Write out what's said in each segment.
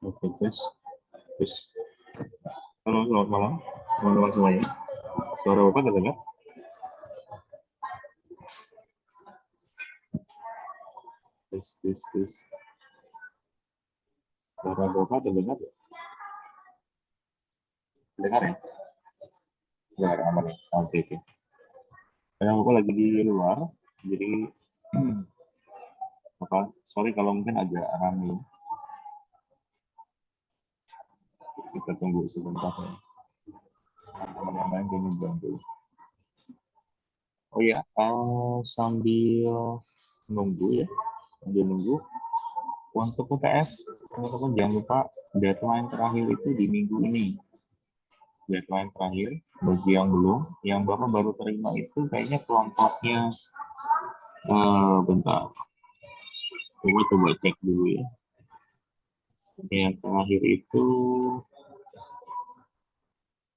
Oke, terus. Halo, selamat malam, teman-teman semuanya. Suara Bapak terdengar? Tes. Suara Bapak terdengar ya? Dengar ya? Dengar, aman ya? Oke. Karena Bapak lagi di luar, jadi sorry kalau mungkin agak ramai. Kita tunggu sebentar ya. Teman yang lain kayaknya belum dulu. Oh ya, sambil nunggu, untuk UTS, teman-teman jangan lupa deadline terakhir itu di minggu ini. Deadline terakhir, bagi yang belum, yang Bapak baru terima itu kayaknya kelompoknya, bentar, coba cek dulu ya. Yang terakhir itu,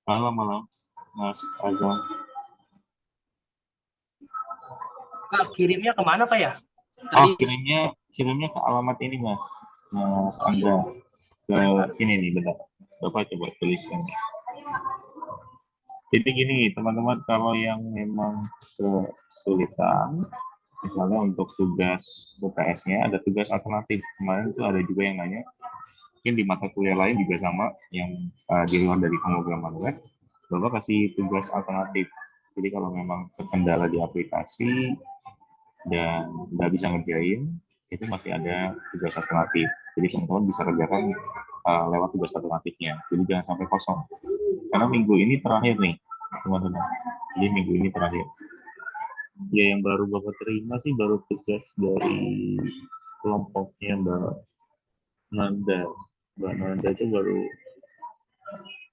malam, Mas Azam. Pak, kirimnya kemana Pak ya? Oh, kirimnya ke alamat ini Mas Angga. Ke sini nih, bentar. Bapak coba tuliskan. Jadi gini, teman-teman, kalau yang memang kesulitan, misalnya untuk tugas UTS-nya, ada tugas alternatif. Kemarin itu ada juga yang nanya, mungkin di mata kuliah lain juga sama, yang di luar dari pemrograman web, Bapak kasih tugas alternatif. Jadi kalau memang terkendala di aplikasi dan nggak bisa ngerjain, itu masih ada tugas alternatif. Jadi teman-teman bisa kerjakan lewat tugas alternatifnya. Jadi jangan sampai kosong. Karena minggu ini terakhir nih, teman-teman. Jadi minggu ini terakhir. Ya yang baru Bapak terima sih baru tugas dari kelompoknya Mbak Nanda. Mbak Nanda itu baru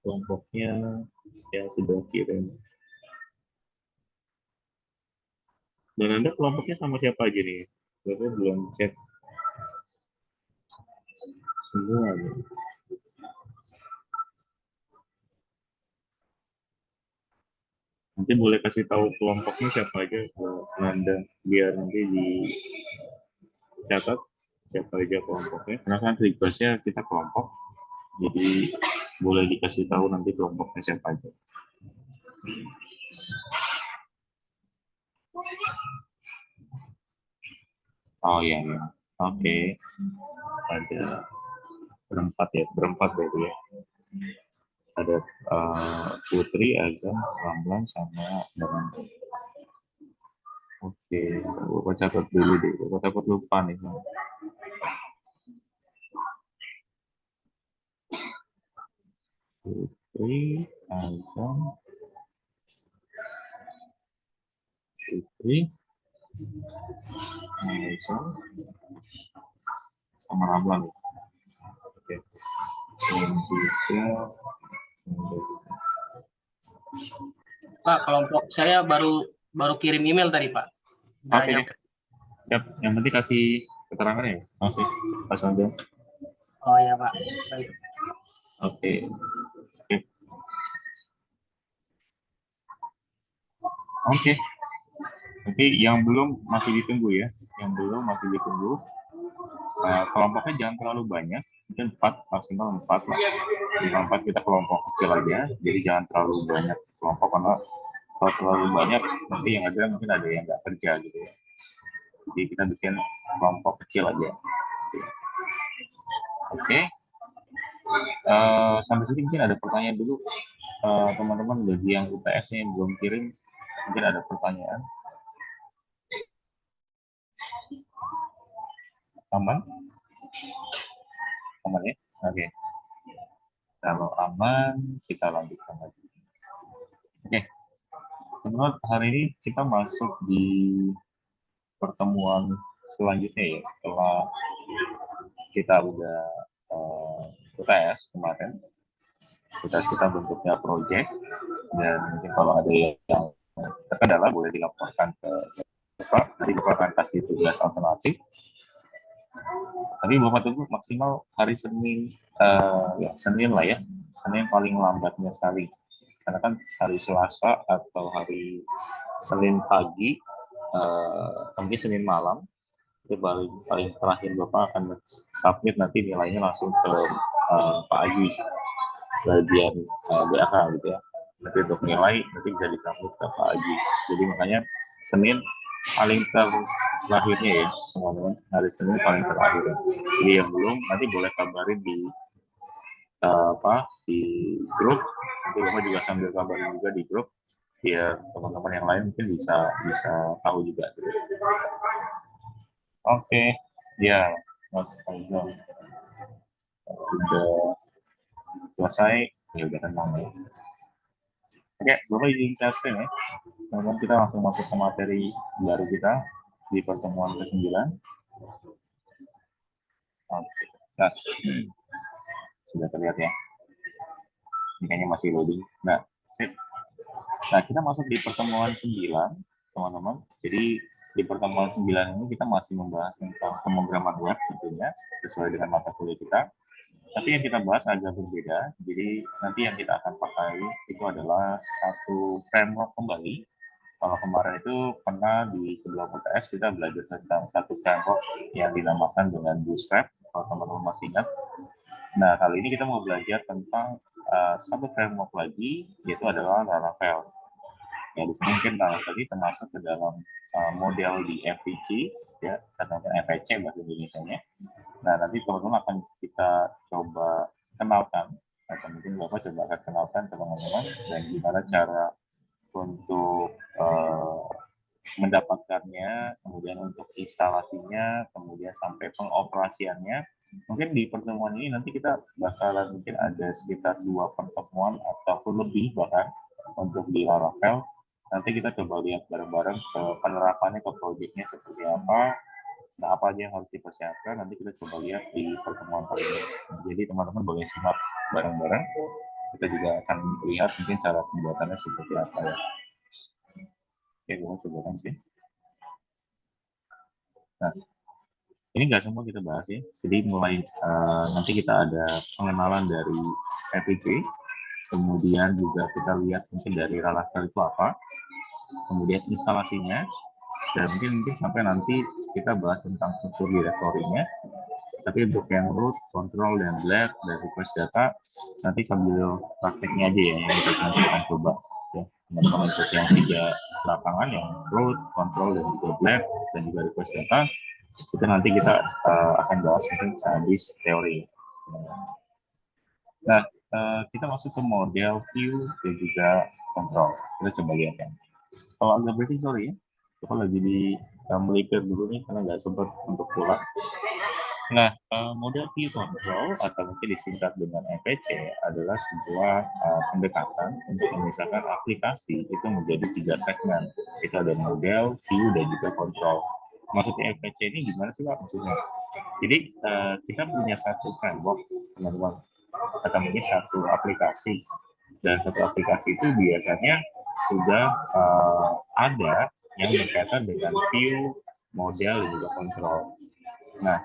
kelompoknya yang sudah kirim. Mbak Nanda kelompoknya sama siapa aja nih? Bapak belum cek semua. Nanti boleh kasih tahu kelompoknya siapa aja ke Nanda biar nanti dicatat siapa aja kelompoknya. Karena kan requestnya kita kelompok, jadi boleh dikasih tahu nanti kelompoknya siapa aja. Oh iya, ya. Oke. Ada berempat berarti ya. Ada Putri, Azam, Ramlan, sama Nanda. Oke, Bapak catat dulu deh. Bapak takut lupa nih. Putri, Azam, Azam, sama Ramlan. Oke. Yang bisa. Pak, kelompok saya baru kirim email tadi Pak. Oke. Siap. Yang penting kasih keterangan ya. Masih pas aja. Oh ya Pak. Baik. Oke. Oke. Nanti yang belum masih ditunggu ya. Yang belum masih ditunggu. kelompoknya jangan terlalu banyak, mungkin 4, maksimal 4 lah. 4 kita kelompok kecil aja, jadi jangan terlalu banyak kelompok, karena kalau terlalu banyak nanti yang ada mungkin ada yang nggak kerja gitu ya. Jadi kita bikin kelompok kecil aja. Oke. Sampai sini mungkin ada pertanyaan dulu teman-teman. Bagi yang UTS-nya yang belum kirim, mungkin ada pertanyaan. Aman? Aman ya? Oke. Kalau aman, kita lanjutkan lagi. Oke. Teman-teman, hari ini kita masuk di pertemuan selanjutnya ya. Setelah kita udah UTS kemarin. UTS kita bentuknya project. Dan mungkin kalau ada yang terkendala boleh dilaporkan ke Bapak. Nanti Bapak akan kasih tugas alternatif. Tapi Bapak tunggu maksimal hari Senin, ya Senin lah ya, Senin paling lambatnya sekali. Karena kan hari Selasa atau hari Senin pagi, mungkin Senin malam, itu paling terakhir Bapak akan submit nanti nilainya langsung ke Pak Aji, bagian BAK gitu ya. Nanti untuk nilai nanti bisa disubmit ke Pak Aji. Jadi makanya Senin paling terakhirnya ya teman-teman, hari Senin paling terakhir. Jadi yang belum nanti boleh kabarin di di grup. Nanti Bapak juga sambil kabarin juga di grup biar teman-teman yang lain mungkin bisa tahu juga. Oke, ya Mas Faizal sudah selesai, ya udah tenang ya. Oke, Bapak izin share ya. Kemudian kita langsung masuk ke materi baru kita di pertemuan ke-9. Oke. Nah, sudah terlihat ya. Ini kayaknya masih loading. Nah, sip. Nah, kita masuk di pertemuan 9, teman-teman. Jadi di pertemuan 9 ini kita masih membahas tentang pemrograman web tentunya sesuai dengan mata kuliah kita. Tapi yang kita bahas agak berbeda. Jadi nanti yang kita akan pakai itu adalah satu framework kembali. Kalau kemarin itu pernah di sebelum UTS kita belajar tentang satu framework yang dinamakan dengan Bootstrap, kalau teman-teman masih ingat. Nah, kali ini kita mau belajar tentang satu framework lagi, yaitu adalah Laravel. Ya, di sini mungkin Laravel ini termasuk ke dalam model di MVC, ya, atau MVC bahasa Indonesia-nya. Nah, nanti teman-teman akan kita coba kenalkan, atau mungkin Bapak coba akan kenalkan teman-teman, dan gimana cara untuk mendapatkannya, kemudian untuk instalasinya, kemudian sampai pengoperasiannya. Mungkin di pertemuan ini nanti kita bakalan mungkin ada sekitar 2 pertemuan ataupun lebih bahkan untuk di Laravel. Nanti kita coba lihat bareng-bareng ke penerapannya ke proyeknya seperti apa. Nah, apa aja yang harus dipersiapkan, nanti kita coba lihat di pertemuan kali ini. Jadi teman-teman boleh simak bareng-bareng. Kita juga akan lihat mungkin cara pembuatannya seperti apa ya. Oke, gue coba sih. Nah, ini nggak semua kita bahas ya. Jadi mulai nanti kita ada pengenalan dari MVC, kemudian juga kita lihat mungkin dari Laravel itu apa, kemudian instalasinya, dan mungkin sampai nanti kita bahas tentang struktur direktorinya. Tapi untuk yang root, control, dan blab, dan request data, nanti sambil prakteknya aja ya, yang kita akan coba. Ya, teman-teman untuk yang 3 lapangan, yang root, control, dan juga blab, dan juga request data, itu nanti kita akan bahas mungkin sehabis teori. Nah, kita masuk ke model, view, dan juga control. Kita coba lihat ya. Kalau agak berisik, sorry ya. Kita lagi di melipir dulu nih, karena nggak sempat untuk pulang. Nah, model view control atau mungkin disingkat dengan MVC adalah sebuah pendekatan untuk memisahkan aplikasi itu menjadi 3 segmen. Itu ada model, view, dan juga control. Maksudnya MVC ini gimana sih Pak maksudnya? Jadi kita punya satu framework, teman-teman, atau mungkin satu aplikasi. Dan satu aplikasi itu biasanya sudah ada yang berkaitan dengan view, model, dan juga control. Nah,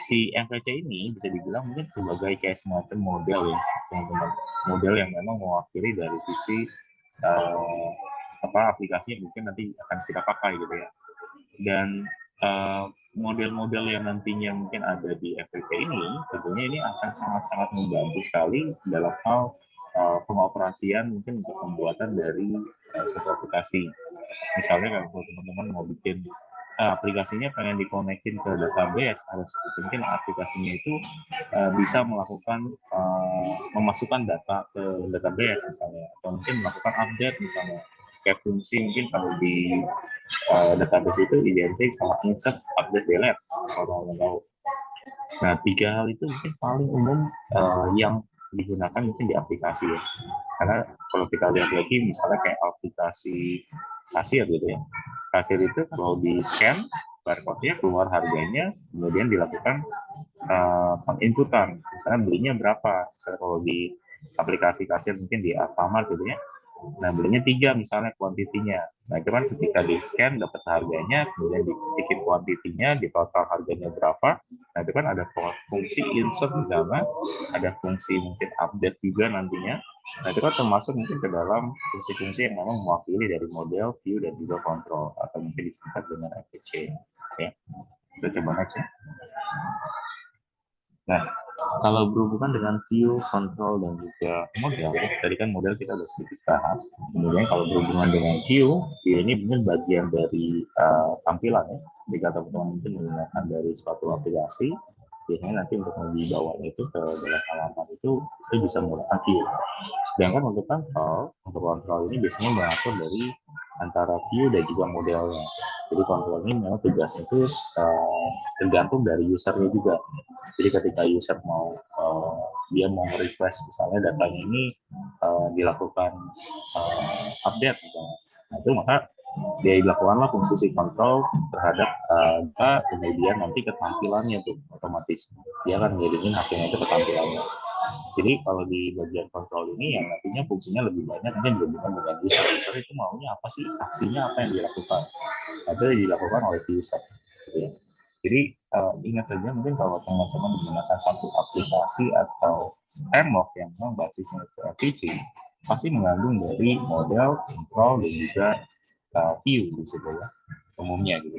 si MVC ini bisa dibilang mungkin sebagai kayak semacam model ya, teman-teman. Model yang memang mewakili dari sisi aplikasi yang mungkin nanti akan kita pakai gitu ya. Dan model-model yang nantinya mungkin ada di FPC ini, tentunya ini akan sangat-sangat membantu sekali dalam hal pengoperasian mungkin untuk pembuatan dari suatu aplikasi. Misalnya kalau teman-teman mau bikin aplikasinya pengen dikonekin ke database, harus mungkin aplikasinya itu bisa melakukan memasukkan data ke database misalnya, atau mungkin melakukan update misalnya. Kayak fungsi mungkin kalau di database itu identik sama insert, update, delete, kalau mau tahu. Nah, 3 hal itu mungkin paling umum yang digunakan mungkin di aplikasi ya. Karena kalau kita lihat lagi misalnya kayak aplikasi kasir gitu ya. Kasir itu kalau di scan barcode-nya keluar harganya, kemudian dilakukan penginputan. Misalnya belinya berapa? Misalnya kalau di aplikasi kasir mungkin di Alfamart gitu ya. Nah, belinya 3 misalnya kuantitinya. Nah, itu kan ketika di scan dapat harganya, kemudian diketik kuantitinya, di total harganya berapa. Nah, itu kan ada fungsi insert di sana, ada fungsi mungkin update juga nantinya. Nah, itu kan termasuk mungkin ke dalam fungsi-fungsi yang memang mewakili dari model, view, dan juga control, atau mungkin disingkat dengan FPC. Ya, kita coba next ya. Nah, kalau berhubungan dengan view, control, dan juga model, tadi kan model kita sudah sedikit bahas. Kemudian kalau berhubungan dengan view ini mungkin bagian dari tampilan ya. Jika teman-teman mungkin menggunakan dari suatu aplikasi, biasanya nanti untuk membawanya itu ke dalam halaman itu bisa menggunakan view. Sedangkan untuk kontrol ini biasanya mengatur dari antara view dan juga modelnya. Jadi kontrol ini memang tugasnya itu tergantung dari usernya juga. Jadi ketika user mau dia mau request misalnya datanya ini dilakukan update misalnya, nah itu maka dia dilakukanlah fungsi si kontrol terhadap kemudian nanti ketampilannya tuh otomatis dia akan menjadikan hasilnya itu ketampilannya. Jadi kalau di bagian kontrol ini yang nantinya fungsinya lebih banyak mungkin berhubungan dengan user. User itu maunya apa sih, aksinya apa yang dilakukan, itu dilakukan oleh si user. Gitu ya. Jadi ingat saja mungkin kalau teman-teman menggunakan satu aplikasi atau framework yang memang basisnya itu FPC, pasti mengandung dari model, control, dan juga view di situ ya, umumnya gitu.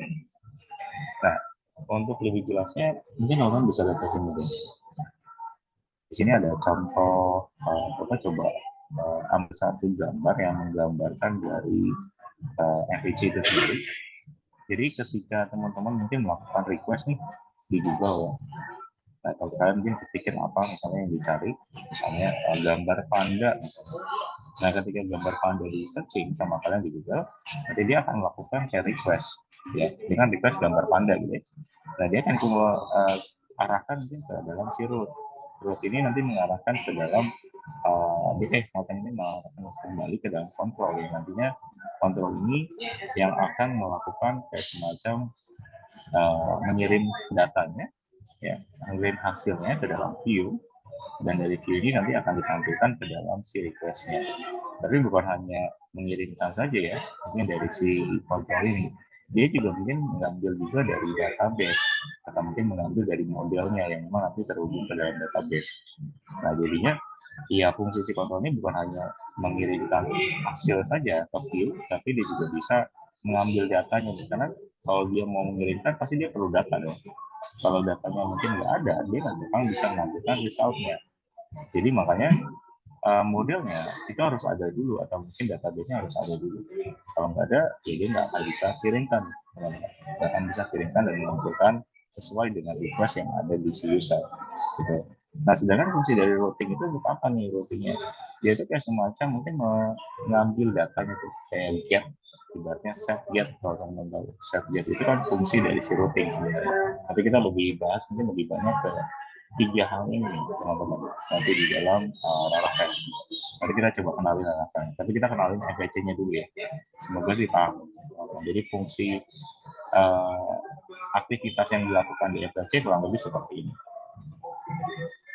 Nah, untuk lebih jelasnya mungkin orang bisa lihat ke sini deh. Di sini ada contoh, kita coba ambil satu gambar yang menggambarkan dari FPC itu sendiri. Jadi ketika teman-teman mungkin melakukan request nih di Google ya, nah, kalau kalian mungkin ketikir apa misalnya yang dicari, misalnya gambar panda misalnya. Nah, ketika gambar panda di searching sama kalian di Google, nanti dia akan melakukan kayak request ya, dengan request gambar panda gitu ya. Nah, dia akan arahkan mungkin ke dalam si root. Root ini nanti mengarahkan ke dalam semacam ini mengarahkan kembali ke dalam kontrol ya. Nantinya kontrol ini yang akan melakukan kayak semacam mengirim datanya ya, mengirim hasilnya ke dalam view, dan dari view ini nanti akan ditampilkan ke dalam si request-nya. Tapi bukan hanya mengirimkan saja ya, mungkin dari si kontrol ini dia juga mungkin mengambil juga dari database atau mungkin mengambil dari modelnya yang memang nanti terhubung ke dalam database. Nah, jadinya ya fungsi si kontrol ini bukan hanya mengirimkan hasil saja ke view, tapi dia juga bisa mengambil datanya, karena kalau dia mau mengirimkan pasti dia perlu data dong. Kalau datanya mungkin nggak ada, dia nggak bakal bisa mengambilkan resultnya. Jadi makanya modelnya itu harus ada dulu, atau mungkin database-nya harus ada dulu. Kalau nggak ada, ya dia nggak akan bisa kirimkan, nggak akan bisa kirimkan dan mengumpulkan sesuai dengan request yang ada di si user. Gitu. Nah, sedangkan fungsi dari routing itu untuk apa nih routingnya? Dia itu kayak semacam mungkin mengambil datanya tuh kayak get, ibaratnya set get. Kalau teman tahu set get itu kan fungsi dari si routing sebenarnya. Tapi kita lebih bahas mungkin lebih banyak ke 3 hal ini teman-teman nanti di dalam Laravel. Nanti kita coba kenalin Laravel. Tapi kita kenalin FPC-nya dulu ya. Semoga sih paham. Jadi fungsi aktivitas yang dilakukan di FPC kurang lebih seperti ini.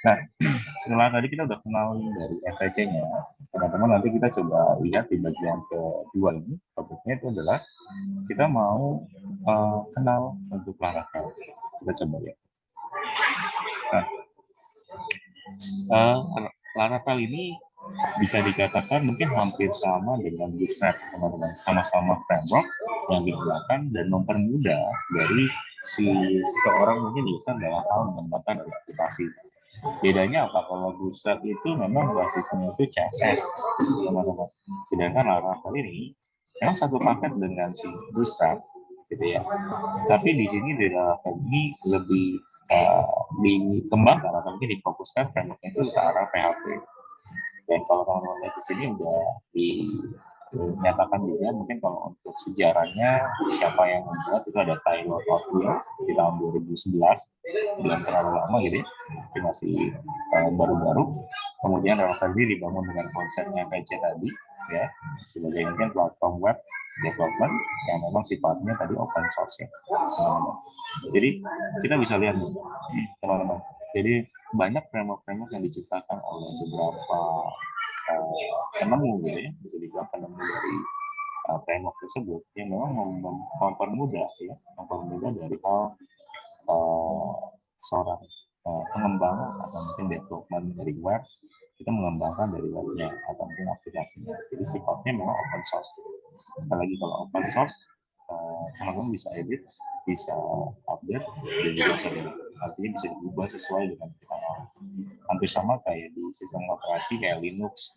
Nah, setelah tadi kita udah kenalin dari FPC-nya, teman-teman nanti kita coba lihat di bagian kedua ini. Topiknya itu adalah kita mau kenal untuk Laravel. Kita coba lihat. Nah, Laravel ini bisa dikatakan mungkin hampir sama dengan Bootstrap, teman-teman. Sama-sama framework yang digunakan dan mempermudah dari seseorang mungkin bisa dalam hal mengembangkan aplikasi. Bedanya apa? Kalau Bootstrap itu memang basisnya itu CSS, teman-teman. Sedangkan Laravel ini memang satu paket dengan si Bootstrap, gitu ya. Tapi di sini di Laravel ini lebih dikembangkan atau mungkin difokuskan frameworknya itu ke arah PHP. Dan kalau teman-teman lihat di sini udah dinyatakan juga, mungkin kalau untuk sejarahnya siapa yang membuat itu ada Taylor Hotwheels di tahun 2011, belum terlalu lama gitu ya, tapi masih baru-baru. Kemudian Laravel dibangun dengan konsepnya PC tadi ya, sebagai mungkin platform web development yang memang sifatnya tadi open source ya, teman-teman. Jadi kita bisa lihat nih, teman-teman. Jadi banyak framework-framework yang diciptakan oleh beberapa penemu gitu ya, bisa dibilang penemu dari framework tersebut yang memang mempermudah ya, mempermudah dari hal seorang pengembang atau mungkin development dari web, kita mengembangkan dari webnya atau mungkin aplikasinya. Jadi sifatnya memang open source. Apalagi kalau open source, teman-teman bisa edit, bisa update, dan juga bisa artinya bisa diubah sesuai dengan kita. Hampir sama kayak di sistem operasi kayak Linux.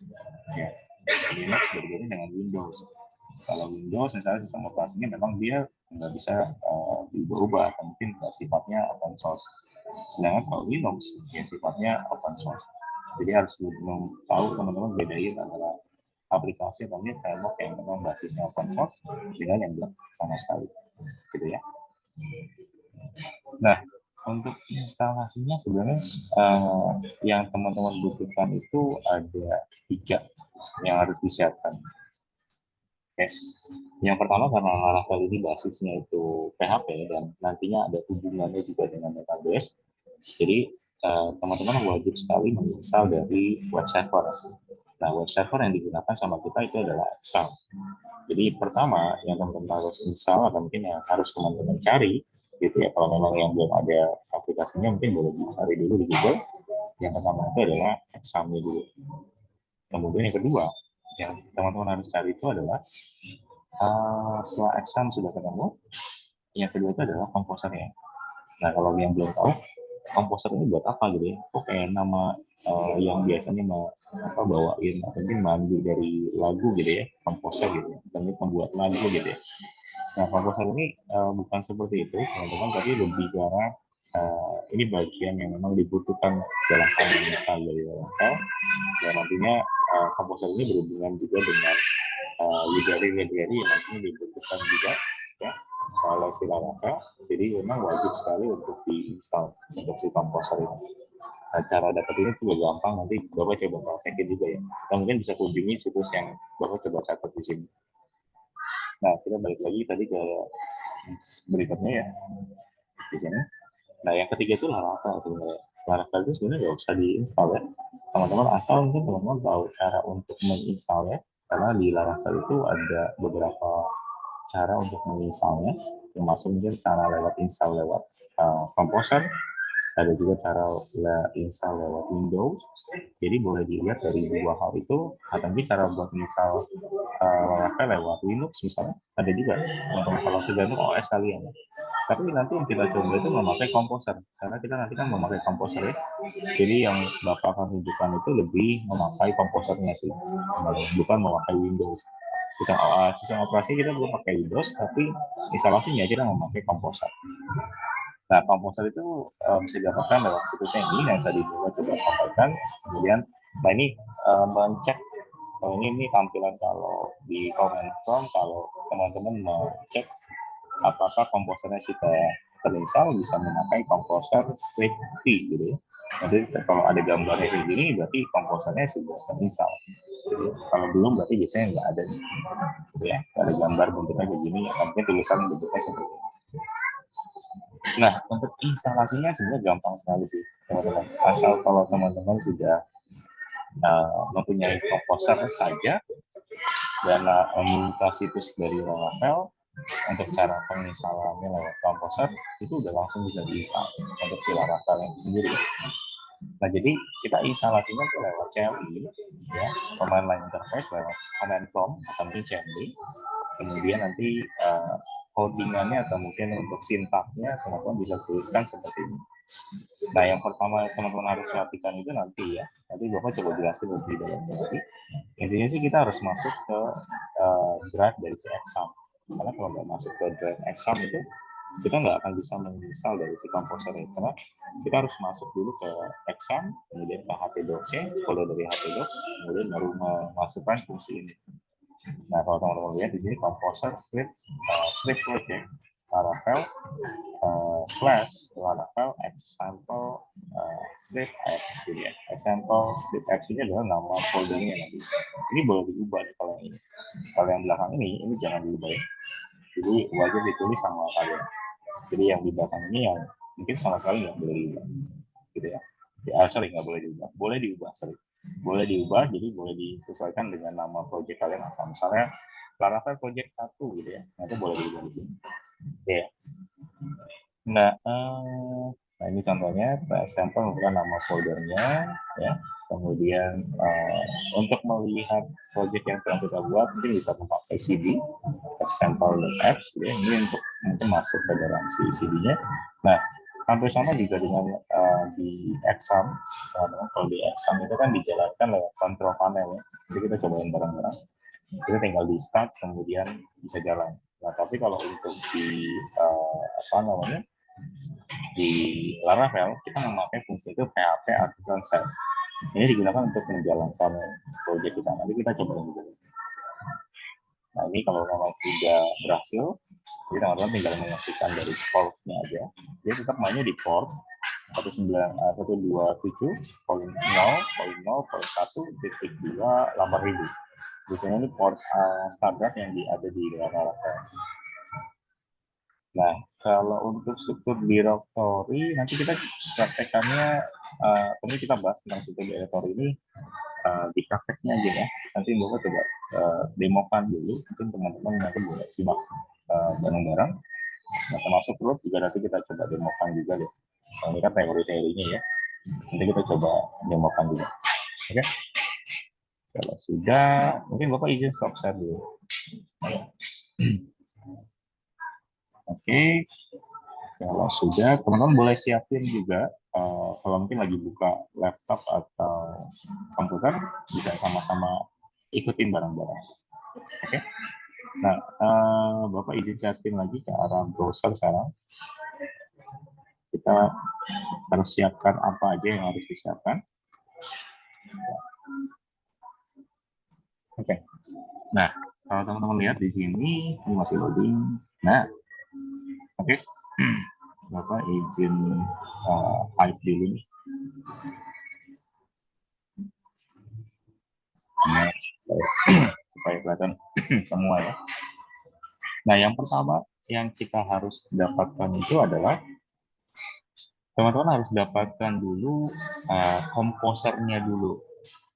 Ya, Linux berbeda dengan Windows. Kalau Windows misalnya sistem operasinya memang dia nggak bisa diubah-ubah, atau mungkin sifatnya open source. Sedangkan kalau Linux ya sifatnya open source. Jadi harus tahu teman-teman bedain antara aplikasi atau framework yang memang basisnya open source dengan yang belum sama sekali, gitu ya. Nah, untuk instalasinya sebenarnya yang teman-teman butuhkan itu ada 3 yang harus disiapkan. Yes. Yang pertama karena Laravel ini basisnya itu PHP dan nantinya ada hubungannya juga dengan database. Jadi teman-teman wajib sekali menginstal dari web server. Nah, web server yang digunakan sama kita itu adalah Excel. Jadi pertama yang teman-teman harus install atau mungkin yang harus teman-teman cari, gitu ya. Kalau memang yang belum ada aplikasinya mungkin boleh dicari dulu di Google. Yang pertama itu adalah Excel-nya dulu. Kemudian yang kedua yang teman-teman harus cari itu adalah setelah exam sudah ketemu, yang kedua itu adalah komposernya. Nah, kalau yang belum tahu, komposer ini buat apa gitu ya? Kok kayak nama yang biasanya bawain atau mungkin mandu dari lagu gitu ya, komposer gitu, dan pembuat lagu gitu ya. Nah, komposer ini bukan seperti itu, teman-teman, tapi lebih karena ini bagian yang memang dibutuhkan dalam hal misal dari Laravel, dan nantinya komposer ini berhubungan juga dengan library yang nantinya dibutuhkan juga ya oleh si Laravel. Jadi memang wajib sekali untuk diinstal untuk si komposer ini. Nah, cara dapat ini juga gampang, nanti Bapak coba praktekin juga ya. Atau mungkin bisa kunjungi situs yang Bapak coba catat di sini. Nah, kita balik lagi tadi ke berikutnya ya di sini. Nah, yang ketiga itu Laravel sebenarnya. Laravel itu sebenarnya nggak usah diinstal ya. Teman-teman asal mungkin teman-teman tahu cara untuk menginstal ya. Karena di Laravel itu ada beberapa cara untuk menginstalnya, termasuk mungkin cara lewat install lewat Composer, ada juga cara install lewat Windows. Jadi boleh dilihat dari dua hal itu, atau mungkin cara buat install Laravel lewat Linux misalnya, ada juga untuk kalau tergantung OS kalian. Tapi nanti yang kita coba itu memakai Composer, karena kita nanti kan memakai Composer ya. Jadi yang Bapak akan tunjukkan itu lebih memakai Composernya sih, bukan memakai Windows. Sistem operasi kita belum pakai Windows, tapi instalasinya kita memakai Composer. Nah, Composer itu bisa didapatkan lewat situsnya ini yang tadi Bapak coba sampaikan. Kemudian, nah ini mencek ini tampilan kalau di comment form, kalau teman-teman mau cek apakah komposernya sudah terinstall, bisa memakai Composer script T gitu ya. Jadi kalau ada gambarnya kayak gini berarti komposernya sudah terinstall. Jadi kalau belum berarti biasanya nggak ada gitu ya. Ada gambar bentuknya kayak gini, mungkin tulisan bentuknya seperti ini. Nah, untuk instalasinya sebenarnya gampang sekali sih teman-teman. Asal kalau teman-teman sudah mempunyai komposer saja dan membuka situs dari Laravel, untuk cara penginstalannya lewat Composer itu udah langsung bisa diinstal untuk si Laravel yang sendiri. Nah, jadi kita instalasinya tuh lewat CLI ya, command line interface lewat command prompt atau mungkin CMD. Kemudian nanti codingannya atau mungkin untuk sintaknya teman-teman bisa tuliskan seperti ini. Nah, yang pertama teman-teman harus perhatikan itu nanti ya. Nanti Bapak coba jelasin lebih dalam lagi. Intinya sih kita harus masuk ke drive dari si exam. Karena kalau nggak masuk ke drive exam itu kita nggak akan bisa menginstal dari si komposer ini. Karena kita harus masuk dulu ke exam, kemudian ke htdocs-nya, folder dari htdocs, kemudian baru memasukkan fungsi ini. Nah, kalau teman-teman lihat di sini komposer script project Laravel /Laravel example script apps gitu ya. Example script apps ini adalah nama foldernya nanti. Ini boleh diubah kalau yang ini. Kalau yang belakang ini jangan diubah ya. Jadi wajib ditulis sama kalian. Jadi yang di belakang ini yang mungkin sama sekali nggak boleh diubah, gitu ya. Sorry, nggak boleh diubah. Boleh diubah, sorry. Boleh diubah, jadi boleh disesuaikan dengan nama project kalian apa. Misalnya Laravel project 1 gitu ya. Nah, itu boleh diubah di sini. Oke. Nah, ini contohnya, sampel bukan nama foldernya, ya. Kemudian untuk melihat project yang telah kita buat, mungkin bisa memakai CD, example.apps, gitu ya. Ini untuk masuk ke dalam si CD-nya. Nah, hampir sama juga dengan di exam. Kalau di exam itu kan dijalankan lewat control panel ya. Jadi kita cobain bareng-bareng. Kita tinggal di start, kemudian bisa jalan. Nah, tapi kalau untuk di di Laravel kita memakai fungsi itu PHP Artisan Set. Ini digunakan untuk menjalankan proyek kita. Nanti kita coba dulu. Nah, ini kalau memang tidak berhasil, jadi teman-teman tinggal mengetikkan dari port-nya aja. Dia tetap mainnya di port 127.0.0.1.2 Biasanya ini port standar yang ada di Laravel. Nah, kalau untuk struktur directory, nanti kita praktekannya, kemudian kita bahas tentang struktur directory ini di prakteknya aja ya. Nanti Bapak coba demokan dulu, mungkin teman-teman nanti boleh simak bareng-bareng. Nah, termasuk root juga nanti kita coba demokan juga deh. Ini kan teori-teorinya ya. Nanti kita coba demokan juga. Oke? Kalau sudah, mungkin Bapak izin stop share dulu. Oke. Kalau sudah, teman-teman boleh siapin juga. Kalau mungkin lagi buka laptop atau komputer, bisa sama-sama ikutin bareng-bareng. Oke. Nah, Bapak izin sharing lagi ke arah browser sekarang. Kita harus siapkan apa aja yang harus disiapkan. Oke. Nah, kalau teman-teman lihat di sini, ini masih loading. Nah, oke. Bapak izin hide dulu nih. Nah, supaya kelihatan semua ya. Nah, yang pertama yang kita harus dapatkan itu adalah teman-teman harus dapatkan dulu komposernya dulu.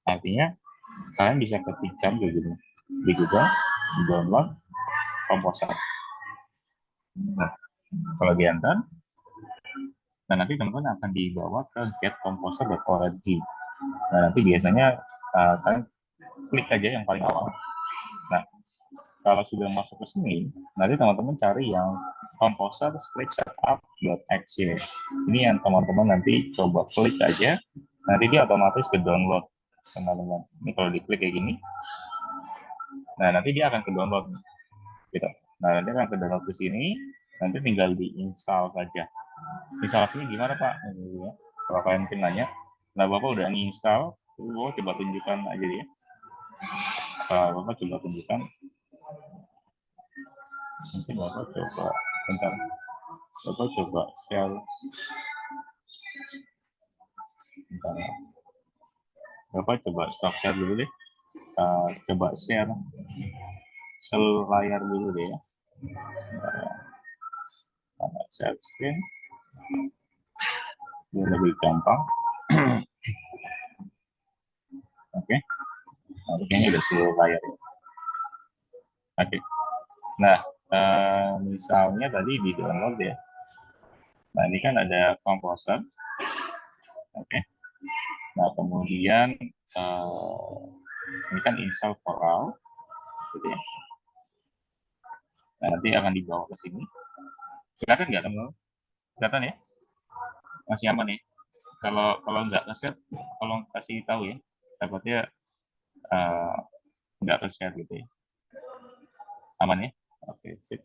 Artinya kalian bisa ketikkan begini di Google, download komposer. Nah, kalau diantar, nah nanti teman-teman akan dibawa ke getcomposer.org. Nah, nanti biasanya kalian klik aja yang paling awal. Nah, kalau sudah masuk ke sini, nanti teman-teman cari yang composer/setup.exe. Ini yang teman-teman nanti coba klik aja, nanti dia otomatis ke download, teman-teman. Ini kalau diklik kayak gini, nah nanti dia akan ke download, gitu. Nah, nanti akan ke download ke sini, nanti tinggal diinstal saja. Instalasinya gimana Pak? Kalau kalian mungkin nanya, nah Bapak udah nginstal, Bapak coba tunjukkan aja dia. Bapak coba tunjukkan. Mungkin Bapak coba, bentar. Bapak coba share. Bentar. Bapak coba stop share dulu deh. Coba share selayar dulu deh ya. Share screen. Biar lebih gampang. Oke. Nah, kayaknya udah seluruh layar ya. Oke. Nah, misalnya tadi di download ya. Nah, ini kan ada composer. Oke. Nah, kemudian ini kan install for all, gitu ya. Nah, nanti akan dibawa ke sini. Kelihatan nggak teman-teman? Kelihatan ya? Masih aman ya? Kalau nggak ke-share, tolong kasih tahu ya. Takutnya nggak ke-share gitu ya. Aman ya? Oke, sip.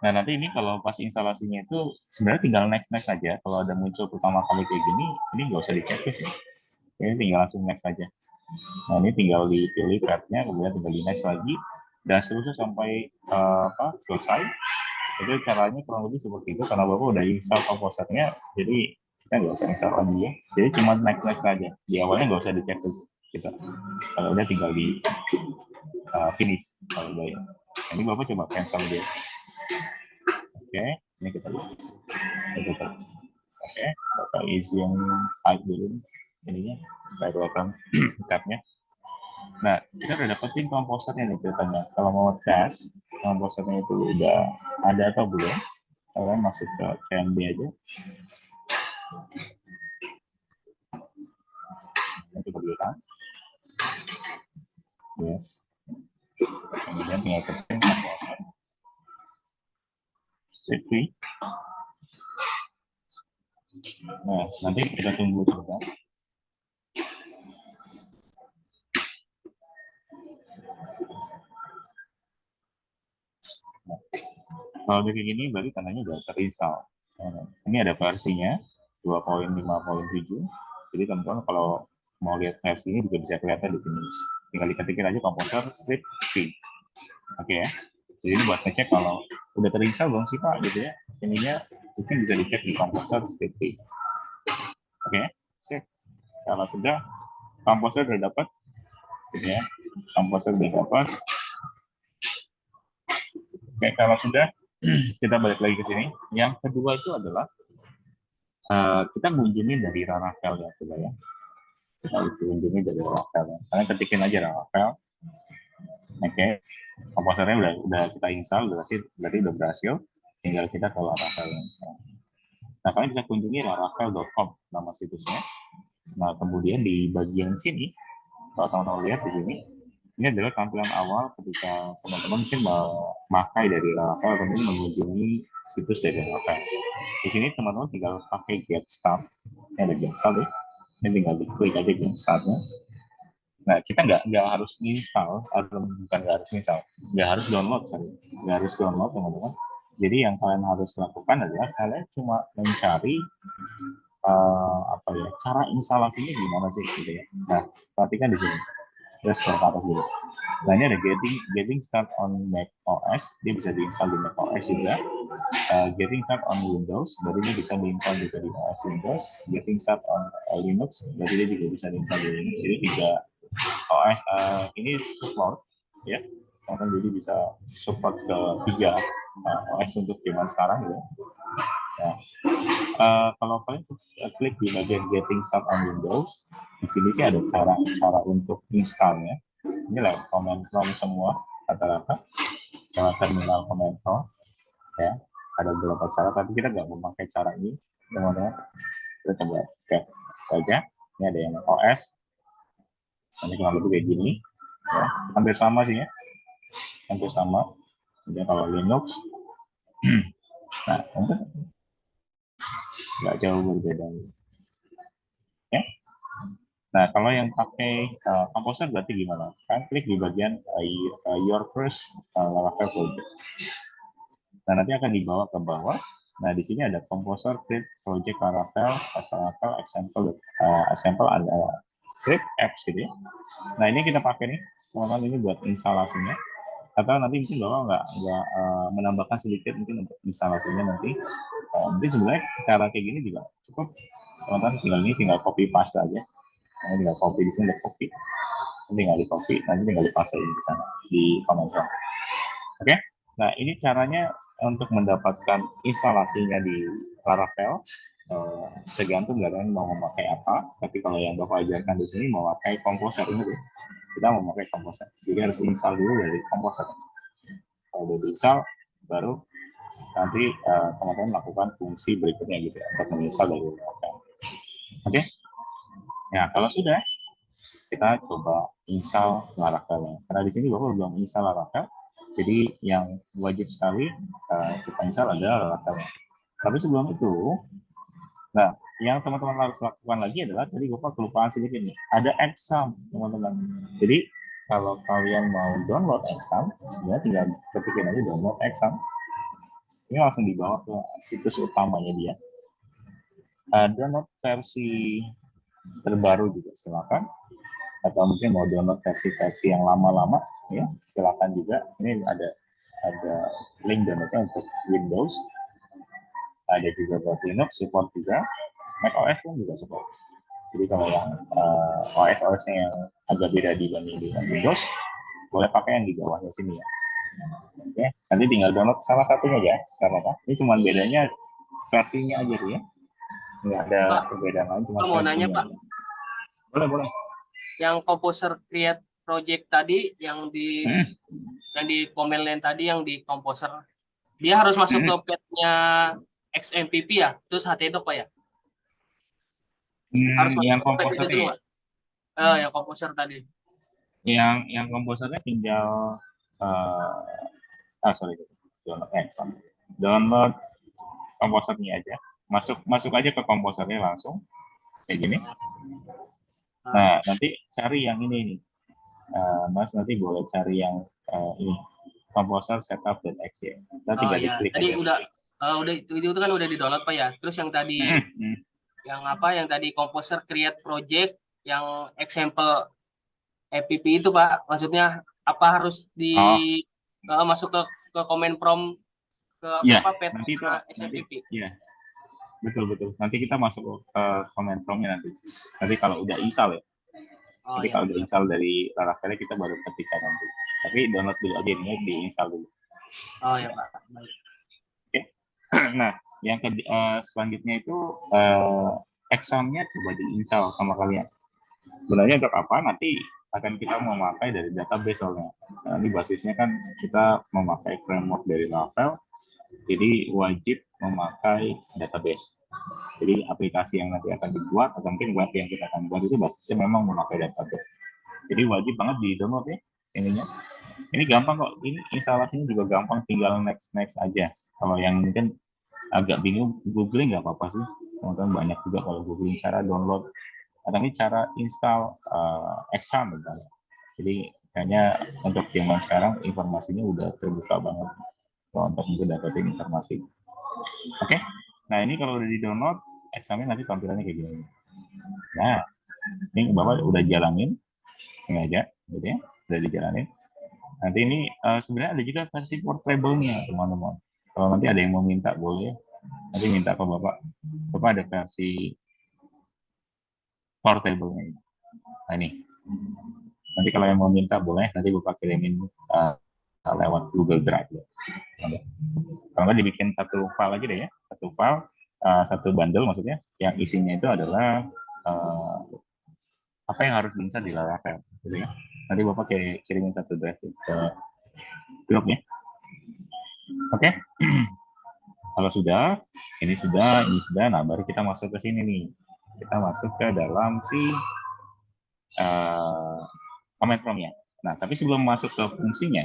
Nah, nanti ini kalau pas instalasinya itu sebenarnya tinggal next saja. Kalau ada muncul pertama kali kayak gini, ini nggak usah di-checklist ya. Ini tinggal langsung next saja. Nah, ini tinggal dipilih thread-nya, kemudian tinggal di next lagi, dan seterusnya sampai selesai. Itu caranya kurang lebih seperti itu, karena Bapak udah install komposernya, jadi kita nggak usah install lagi ya. Jadi cuma next saja. Di awalnya nggak usah di-checklist. Gitu. Kalau udah tinggal di finish. Kalau udah ya. Ini Bapak coba cancel dia. Oke, ini kita lihat. Oke, Bapak isi yang hide dulu ininya, baru akan tab-nya. Nah, kita udah dapetin komposernya nih ceritanya. Kalau mau tes, komposernya itu udah ada atau belum? Kalian masuk ke CMD aja. Nanti bergerak. Yes. Kemudian tinggal ketik komposer. Safety. Nah, nanti kita tunggu sebentar. Nah, kalau kayak gini berarti tandanya udah terinstall. Nah, ini ada versinya 2.5.7. Jadi teman-teman kalau mau lihat versi ini juga bisa kelihatan di sini. Tinggal diketikkan aja komposer script V. Oke ya. Jadi ini buat ngecek kalau udah terinstall belum sih Pak gitu ya. Ininya mungkin bisa dicek di komposer script V. Oke, sip. Kalau sudah komposer udah dapat, gitu ya. Komposer udah dapat. Oke, kalau sudah kita balik lagi ke sini. Yang kedua itu adalah kita ngunjungin dari Laravel ya, coba ya. Kita kunjungi dari Laravel. Kalian ketikin aja Laravel. Oke, komposernya udah kita install, berarti udah berhasil. Tinggal kita ke Laravel. Nah, kalian bisa kunjungi laravel.com nama situsnya. Nah, kemudian di bagian sini, kalau teman-teman lihat di sini, ini adalah tampilan awal ketika teman-teman mungkin memakai dari Laravel, kemudian mengunjungi situs dari Laravel. Di sini teman-teman tinggal pakai get start. Ini ada get start ya. Ini tinggal diklik aja get startnya. Nah, kita nggak harus install, atau bukan nggak harus install, nggak harus download, nggak harus download teman-teman. Jadi yang kalian harus lakukan adalah kalian cuma mencari cara instalasinya gimana sih gitu ya. Nah, perhatikan di sini. Kita scroll ke atas dulu. Nah, ini ada getting start on Mac OS, dia bisa diinstal di Mac OS juga. Getting start on Windows, berarti dia bisa diinstal juga di OS Windows. Getting start on Linux, berarti dia juga bisa diinstal di Linux. Jadi 3 OS ini support ya. Jadi bisa support ke 3 OS untuk zaman sekarang ya. Nah, kalau kalian klik di bagian Getting Start on Windows, di sini sih ada cara untuk installnya. Ini lah command prompt semua rata-rata, terminal command prompt ya. Ada beberapa cara, tapi kita nggak memakai cara ini, teman-teman. Kita coba cek saja. Ini ada yang OS, ini kurang lebih kayak gini, ya. Hampir sama sih ya, hampir sama. Kemudian kalau Linux, nah untuk nggak jauh berbeda. Ya. Nah, kalau yang pakai Composer berarti gimana? Kan klik di bagian Your First Laravel Project. Nah, nanti akan dibawa ke bawah. Nah, di sini ada Composer Create Project Laravel, Laravel, Example ada script apps gitu ya. Nah, ini kita pakai nih, teman-teman, ini buat instalasinya. Atau nanti mungkin Bapak nggak menambahkan sedikit mungkin untuk instalasinya nanti. Mungkin sebenarnya cara kayak gini juga cukup. Teman-teman tinggal copy paste aja. Ini tinggal copy di sini, copy. Tinggal di copy, nanti tinggal dipaste di sana di komentar. Oke. Nah, ini caranya untuk mendapatkan instalasinya di Laravel. Tergantung kalian mau memakai apa. Tapi kalau yang Bapak ajarkan di sini mau pakai Composer ini tuh. Kita mau memakai Composer. Jadi harus install dulu dari Composer. Kalau udah install, baru nanti teman-teman melakukan fungsi berikutnya gitu ya, untuk menginstal dari Laravel. Oke. Nah, kalau sudah, kita coba install Laravel. Karena di sini Bapak belum install Laravel, Jadi yang wajib sekali kita install adalah Laravel. Tapi sebelum itu, nah, yang teman-teman harus lakukan lagi adalah tadi gue kelupaan sedikit nih. Ada exam, teman-teman. Jadi kalau kalian mau download exam, ya tinggal ketikin aja download exam. Ini langsung dibawa ke situs utamanya dia. Download versi terbaru juga silakan. Atau mungkin mau download versi-versi yang lama-lama, ya silakan juga. Ini ada link downloadnya untuk Windows. Ada juga buat Linux, support juga. Mac OS pun juga support. Jadi kalau yang OS-OS yang agak beda dibanding dengan Windows, boleh pakai yang di bawahnya sini ya. Oke, nanti tinggal download salah satunya ya, karena apa? Ini cuma bedanya versinya aja sih ya. Nggak ada Pak, perbedaan lain, cuma Pak mau nanya versinya Pak, aja. Boleh, boleh. yang Composer Create Project tadi yang di Command tadi yang di Composer, dia harus masuk ke page-nya XMPP ya, terus HTDoc Pak ya? Harus masuk Yang ke page itu dulu komposernya, Pak? Yang Composer tadi. yang komposernya tinggal sorry, download exam. Download komposernya aja. Masuk aja ke komposernya langsung kayak gini. Nah, nanti cari yang ini nih. Mas nanti boleh cari yang ini composer setup dan exe. Nanti tinggal Ya, diklik tadi aja. udah itu kan udah di download Pak ya. Terus yang tadi yang apa? Yang tadi Composer Create Project yang example app itu Pak, maksudnya apa harus Oh, masuk ke command prompt ke iya. apa Nanti itu peta nanti SMPP? iya. Betul betul. Nanti kita masuk ke comment prompt-nya nanti. Nanti kalau udah install ya. Oh Nanti ya, kalau udah siap. install dari Laravel kita baru ketikkan nanti. Tapi download dulu aja ini, diinstal dulu. Oh ya Pak. Baik. Oke. Nah, yang selanjutnya itu exam-nya coba diinstal sama kalian. Sebenarnya untuk apa? Nanti akan kita memakai dari database soalnya. Nah, ini basisnya kan kita memakai framework dari Laravel, jadi wajib memakai database. Jadi aplikasi yang nanti akan dibuat atau mungkin web yang kita akan buat itu basisnya memang memakai database. Jadi wajib banget di download ya ininya. Ini gampang kok. Ini instalasinya juga gampang, tinggal next next aja. Kalau yang mungkin agak bingung, googling nggak apa-apa sih. Teman-teman banyak juga kalau googling cara download atau ini cara install exam misalnya. Jadi kayaknya untuk zaman sekarang informasinya udah terbuka banget untuk dapetin informasi. Oke, nah ini kalau udah di download, examnya nanti tampilannya kayak gini. Nah, ini Bapak udah jalanin sengaja, gitu ya, udah dijalanin. Nanti ini sebenarnya ada juga versi portable-nya, teman-teman. Kalau nanti ada yang mau minta, boleh. Nanti minta ke Bapak. Bapak ada versi portable-nya. Nah, ini. Nanti kalau yang mau minta, boleh. Nanti Bapak kirimin lewat Google Drive. Ya. Kalau nggak dibikin satu file aja deh ya. Satu file, satu bundle maksudnya. Yang isinya itu adalah apa yang harus diinstal di Laravel. Gitu ya. Nanti Bapak kirimin satu drive ke grupnya. Oke. Kalau sudah, ini sudah, nah baru kita masuk ke sini nih. Kita masuk ke dalam si comment prompt-nya. Nah, tapi sebelum masuk ke fungsinya,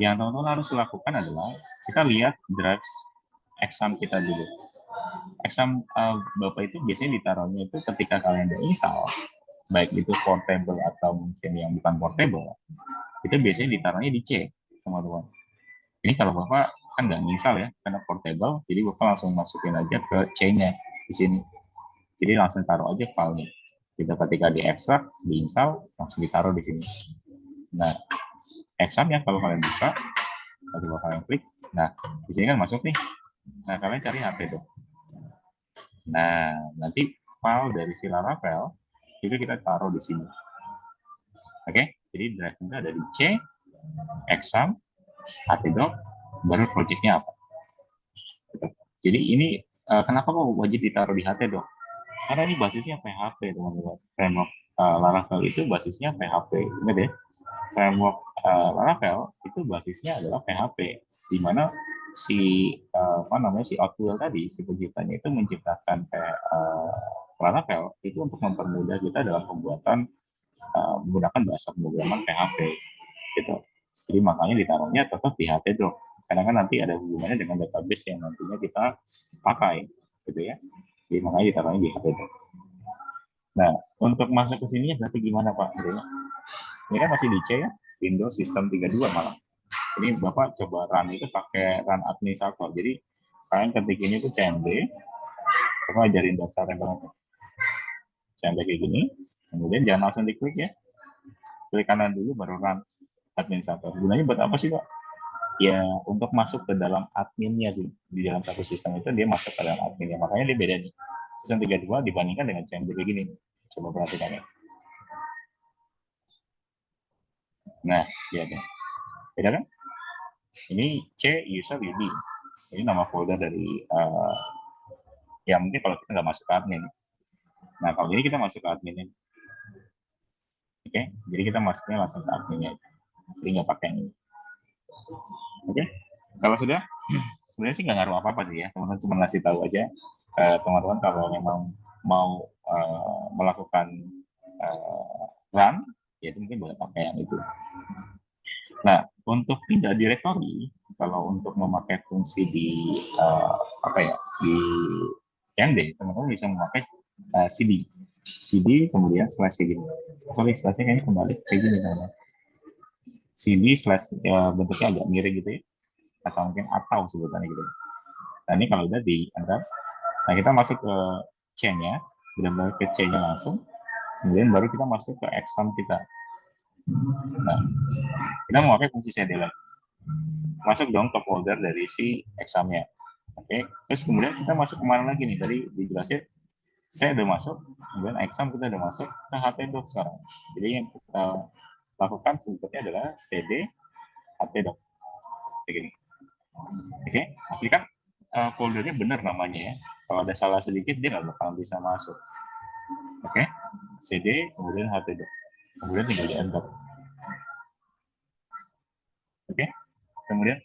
yang teman-teman harus lakukan adalah kita lihat drive exam kita dulu. Exam Bapak itu biasanya ditaruhnya itu ketika kalian udah install, baik itu portable atau mungkin yang bukan portable, itu biasanya ditaruhnya di C, teman-teman. Ini kalau Bapak kan nggak install ya, karena portable, jadi Bapak langsung masukin aja ke C-nya di sini. Jadi langsung taruh aja filenya. Kita ketika diekstrak, diinstal, langsung ditaruh di sini. Nah, exam ya kalau kalian buka, kalau kalian klik, nah di sini kan masuk nih. Nah, kalian cari HP tuh. Nah, nanti file dari si Laravel itu kita taruh di sini. Oke, jadi drive-nya ada di C, exam, htdoc, baru project-nya apa. Jadi ini kenapa kok wajib ditaruh di htdoc? Karena ini basisnya PHP, teman-teman. Framework Laravel itu basisnya PHP. Ingat ya, framework Laravel itu basisnya adalah PHP, di mana si si Outwell tadi, si penciptanya itu menciptakan Laravel itu untuk mempermudah kita dalam pembuatan menggunakan bahasa pemrograman PHP gitu. Jadi makanya ditaruhnya tetap di htdoc. Karena kan nanti ada hubungannya dengan database yang nantinya kita pakai, gitu ya. Jadi makanya ditaruhnya di htdoc. Nah, untuk masuk ke sini berarti gimana Pak? Ini kan masih di C ya, Windows System 32 malah. Ini Bapak coba run itu pakai run administrator. Jadi kalian ketik ini tuh cmd, Bapak ajarin dasarnya banget. Cmd kayak gini, kemudian jangan langsung diklik ya. Klik kanan dulu baru run administrator. Gunanya buat apa sih Pak? Ya untuk masuk ke dalam adminnya sih. Di dalam satu sistem itu dia masuk ke dalam adminnya. Makanya dia beda nih. Sistem 32 dibandingkan dengan cmd kayak gini. Coba perhatikan ya. Nah, lihat ya. Beda kan? Ini C user ID. Ini nama folder dari ya mungkin kalau kita nggak masuk ke admin. Nah kalau ini kita masuk ke adminnya. Oke, jadi kita masuknya langsung ke adminnya. Jadi nggak pakai ini. Oke, kalau sudah, sebenarnya sih nggak ngaruh apa-apa sih ya. Teman-teman cuma ngasih tahu aja. Teman-teman kalau memang mau melakukan run, ya itu mungkin boleh pakai yang itu. Nah, untuk pindah direktori, kalau untuk memakai fungsi di apa ya di cmd, teman-teman bisa memakai cd kemudian slash kayak gini. Sorry, slashnya kayaknya kembali kayak gini teman-teman. cd slash bentuknya agak miring gitu ya, atau mungkin atau sebutannya gitu. Nah ini kalau udah di enter, nah kita masuk ke C-nya, benar-benar ke C-nya langsung, kemudian baru kita masuk ke exam kita. Nah, kita memakai fungsi cd lagi. Masuk dong ke folder dari si examnya. Oke, terus kemudian kita masuk kemana lagi nih? Tadi dijelasin, saya udah masuk, kemudian exam kita udah masuk ke htdoc sekarang. Jadi yang kita lakukan sebetulnya adalah cd htdoc. Kayak gini. Oke, pastikan foldernya benar namanya ya. Kalau ada salah sedikit, dia nggak bakal bisa masuk. Oke, cd, kemudian htdoc. Kemudian tinggal di enter. Oke, kemudian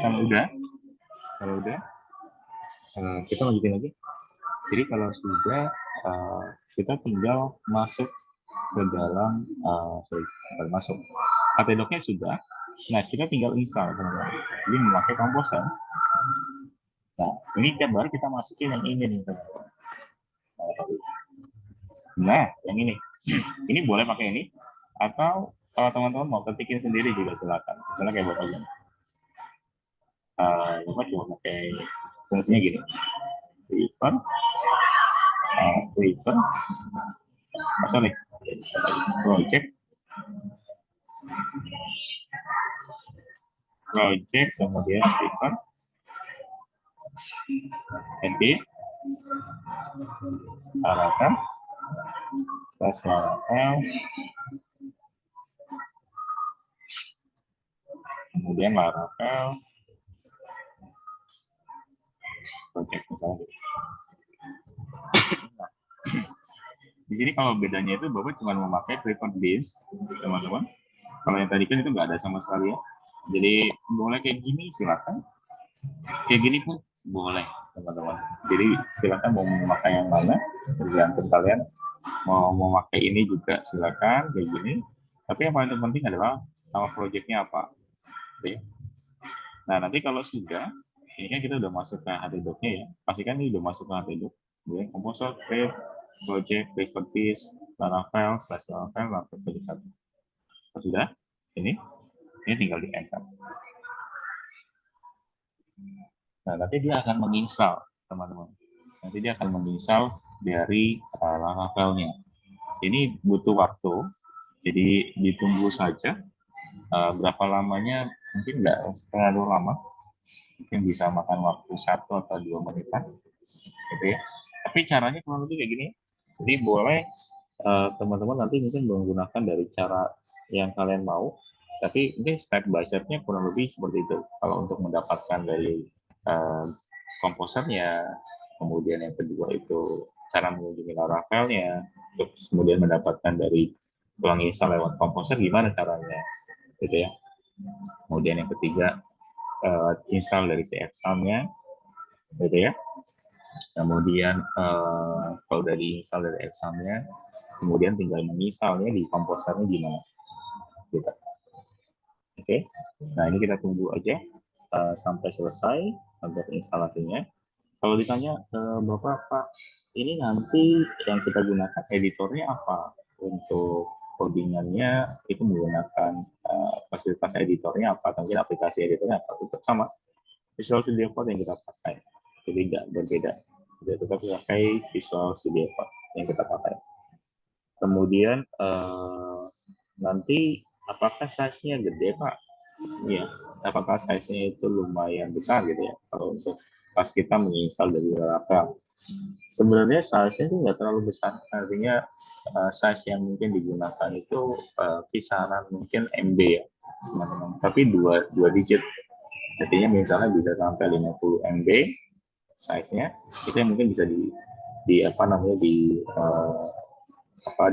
kalau udah kita lanjutin lagi. Jadi kalau sudah kita tinggal masuk ke dalam masuk htdoc-nya sudah. Nah kita tinggal install teman-teman. Jadi memakai Composer. Nah ini tiap baru kita masukin yang ini nih teman-teman. Nah yang ini boleh pakai ini, atau kalau teman-teman mau ketikin sendiri juga silakan. Misalnya kayak buat aja. Bapak cuma pakai fungsinya gini. Reaper, sorry, project, kemudian reaper, edit, arahkan, L, kemudian Laravel, project misalnya. Di sini kalau bedanya itu Bapak cuma memakai preferred base, teman-teman. Kalau yang tadi kan itu nggak ada sama sekali ya. Jadi boleh kayak gini silakan. Kayak gini pun boleh, teman-teman. Jadi silakan mau memakai yang mana, tergantung kalian. Mau memakai ini juga silakan kayak gini. Tapi yang paling penting adalah nama projectnya apa. Oke. Nah nanti kalau sudah, ini kan kita udah masuk ke htdoc-nya ya. Pastikan ini udah masuk ke htdoc. Kemudian Composer, Create, Project, Private Piece, Laravel, Laravel, project 1. Kalau sudah, ini tinggal di enter. Nah, nanti dia akan menginstal, teman-teman. Nanti dia akan menginstal dari Laravelnya. Ini butuh waktu, jadi ditunggu saja. Berapa lamanya? Mungkin nggak terlalu lama. Mungkin bisa makan waktu 1 atau 2 menitan, gitu ya. Tapi caranya kurang lebih kayak gini. Jadi boleh teman-teman nanti mungkin menggunakan dari cara yang kalian mau, tapi mungkin step by step-nya kurang lebih seperti itu. Kalau untuk mendapatkan dari komposernya, kemudian yang kedua itu cara mengunjungi Laravelnya, terus kemudian mendapatkan dari tulang install lewat komposer gimana caranya, gitu ya. Kemudian yang ketiga install dari CXAM-nya, gitu ya. Kemudian kalau udah diinstal dari examnya, kemudian tinggal menginstalnya di komposernya gimana. Gitu. Oke, nah ini kita tunggu aja sampai selesai agar instalasinya. Kalau ditanya Bapak, Pak, ini nanti yang kita gunakan editornya apa? Untuk codingannya itu menggunakan fasilitas editornya apa? Mungkin aplikasi editornya apa? Tetap sama, Visual Studio Code yang kita pakai. Jadi tidak berbeda. Jadi tetap pakai Visual Studio Code yang kita pakai. Kemudian nanti apakah size-nya gede, Pak? Iya, apakah size-nya itu lumayan besar gitu ya? Kalau untuk pas kita menginstal dari Laravel. Sebenarnya size-nya sih nggak terlalu besar. Artinya size yang mungkin digunakan itu kisaran mungkin MB ya, teman-teman. Tapi dua digit. Artinya misalnya bisa sampai 50 MB size-nya, itu yang mungkin bisa di apa namanya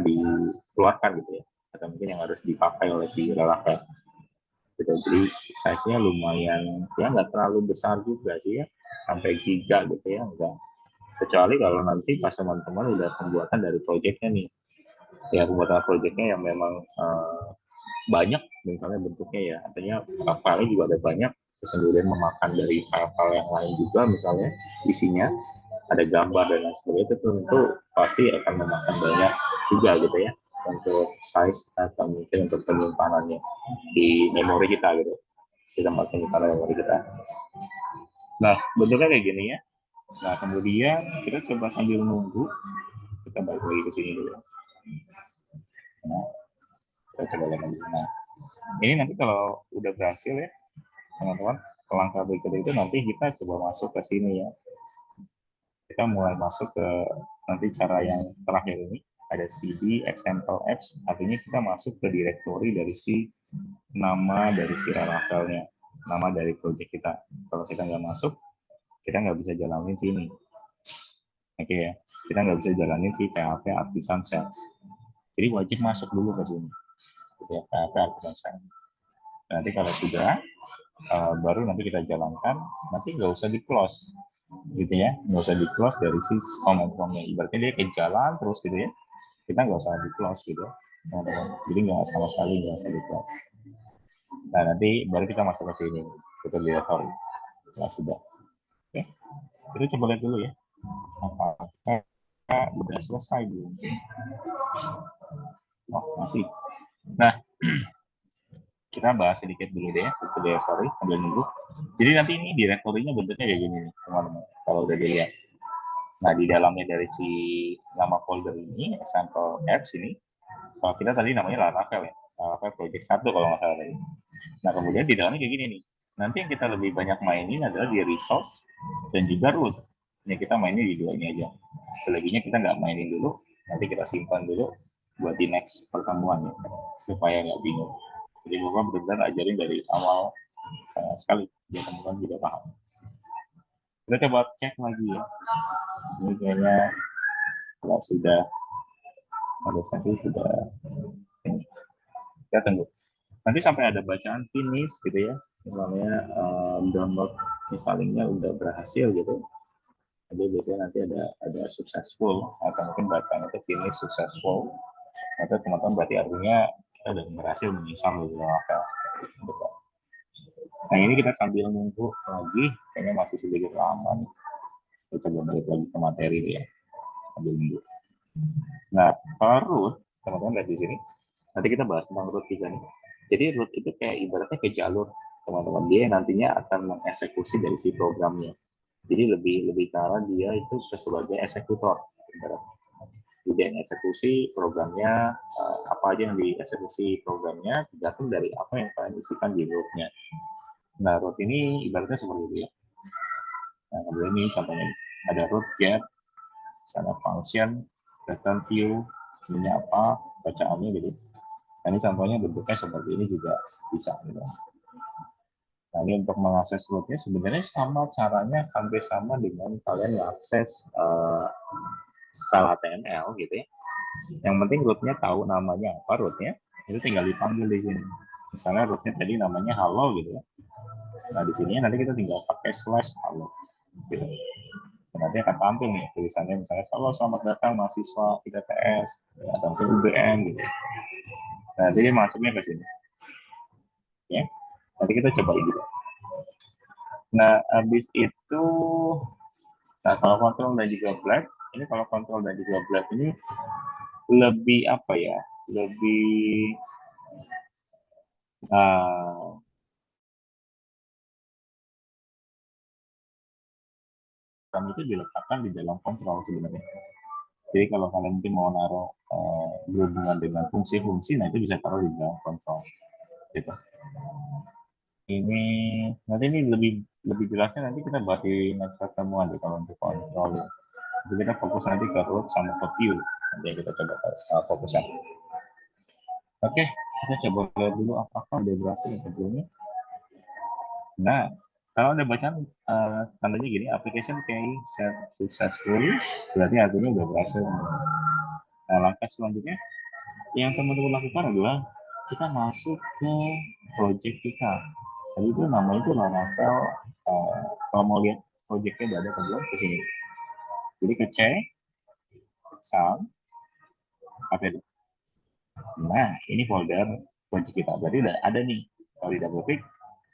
dikeluarkan gitu ya. Atau mungkin yang harus dipakai oleh si Laravel. Gitu. Jadi size-nya lumayan ya nggak terlalu besar juga sih ya, sampai giga gitu ya enggak. Kecuali kalau nanti pas teman-teman udah pembuatan dari proyeknya nih, ya pembuatan proyeknya yang memang banyak misalnya bentuknya ya, artinya file juga ada banyak, terus kemudian memakan dari file-file yang lain juga misalnya isinya ada gambar dan lain sebagainya, itu tentu pasti akan memakan banyak juga gitu ya untuk size atau mungkin untuk penyimpanannya di memori kita gitu, di tempat penyimpanan memori kita. Nah bentuknya kayak gini ya. Nah kemudian kita coba sambil nunggu, kita balik lagi ke sini dulu. Nah, kita coba lihat lagi. Nah, ini nanti kalau udah berhasil ya, teman-teman, langkah berikutnya itu nanti kita coba masuk ke sini ya. Kita mulai masuk ke nanti cara yang terakhir ini, ada cd example apps, artinya kita masuk ke directory dari si nama dari si Laravelnya, nama dari project kita. Kalau kita nggak masuk, kita nggak bisa jalanin sini. Oke ya, kita nggak bisa jalanin si PHP Artisan Shell. Jadi wajib masuk dulu ke sini. Ya, PHP Artisan Shell. Nanti kalau sudah, baru nanti kita jalankan, nanti nggak usah di close gitu ya, nggak usah di close dari si komen-komennya, ibaratnya dia kayak jalan terus gitu ya, kita nggak usah di close gitu ya, teman-teman. Jadi nggak sama sekali nggak usah di close. Nah nanti baru kita masuk ke sini setelah directory. Nah sudah, oke, kita coba lihat dulu ya apakah udah selesai belum. Oh masih. Nah kita bahas sedikit dulu deh satu directory sambil nunggu. Jadi nanti ini directory-nya bentuknya kayak gini nih, teman-teman. Kalau udah dilihat. Nah, di dalamnya dari si nama folder ini, example apps ini, kalau kita tadi namanya Laravel ya, Laravel Project 1 kalau nggak salah tadi. Nah, kemudian di dalamnya kayak gini nih. Nanti yang kita lebih banyak mainin adalah di resource dan juga root. Ya, kita mainnya di dua ini aja. Selebihnya kita nggak mainin dulu, nanti kita simpan dulu buat di next pertemuan ya, supaya nggak bingung. Jadi Bapak benar-benar ajarin dari awal sekali, biar teman-teman juga paham. Kita coba cek lagi ya. Ini kayaknya kalau sudah sesi sudah ini. Kita tunggu. Nanti sampai ada bacaan finish gitu ya. Misalnya download installingnya udah berhasil gitu. Jadi biasanya nanti ada successful atau mungkin bacaan itu finish successful. Atau teman-teman berarti artinya kita udah berhasil menginstal di Laravel. Nah ini kita sambil nunggu lagi, kayaknya masih sedikit lama nih. Kita coba balik lagi ke materi ya, sambil nunggu. Nah, kalau root, teman-teman lihat di sini. Nanti kita bahas tentang root juga nih. Jadi root itu kayak ibaratnya kayak jalur, teman-teman. Dia nantinya akan mengeksekusi dari si programnya. Jadi lebih ke arah dia itu sebagai eksekutor. Jadi yang eksekusi programnya, apa aja yang dieksekusi programnya, tergantung dari apa yang kalian isikan di rootnya. Nah, root ini ibaratnya seperti itu ya. Nah, kemudian ini contohnya. Ada root get, ada function, return view, ini apa, bacaannya gitu. Nah, ini contohnya bentuknya seperti ini juga bisa. Gitu. Nah, ini untuk mengakses rootnya sebenarnya sama caranya, hampir sama dengan kalian mengakses file HTML gitu ya. Yang penting rootnya tahu namanya apa rootnya, itu tinggal dipanggil di sini. Misalnya rootnya tadi namanya hello gitu ya. Nah, di sini nanti kita tinggal pakai /hello gitu. nanti akan tampil nih tulisannya misalnya halo selamat datang mahasiswa ITTS atau mungkin UGM gitu. Nah, jadi masuknya ke sini. Ya, nanti kita coba ini. Nah, habis itu, nah kalau kontrol dan juga black, ini kalau kontrol dan juga black ini lebih apa ya? Lebih uh, kami itu diletakkan di dalam kontrol sebenarnya. Jadi kalau kalian mungkin mau naruh berhubungan dengan fungsi-fungsi, nah itu bisa taruh di dalam kontrol. Gitu. Ini nanti ini lebih jelasnya nanti kita bahas di next pertemuan deh kalau untuk kontrol. Jadi kita fokus nanti ke root sama ke view. Nanti kita coba fokusnya. Oke, kita coba lihat dulu apakah udah berhasil atau belum. Nah, kalau ada bacaan tandanya gini, application key set successful, berarti artinya udah berhasil. Nah, langkah selanjutnya yang teman-teman lakukan adalah kita masuk ke project kita. Jadi itu namanya itu Laravel. Kalau mau lihat projectnya udah ada atau belum, ke sini. Jadi ke C, sound, apa itu? Nah, ini folder project kita. Berarti udah ada nih. Kalau di double click,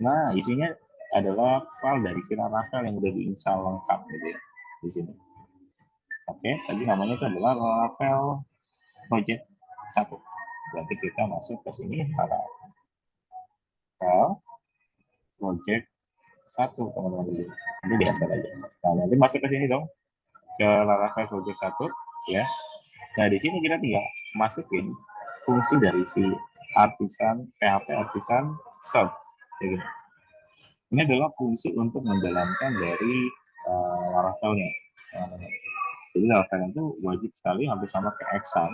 nah isinya adalah file dari si Laravel yang udah diinstal lengkap gitu ya, di sini. Oke, tadi namanya itu adalah Laravel Project 1. Berarti kita masuk ke sini Laravel Project 1, teman-teman dulu. Ini di enter aja. Nah, nanti masuk ke sini dong, ke Laravel Project 1 ya. Nah, di sini kita tinggal masukin fungsi dari si artisan PHP artisan serve. Ini adalah fungsi untuk menjalankan dari Laravelnya. Jadi Laravel itu wajib sekali hampir sama kayak Exam.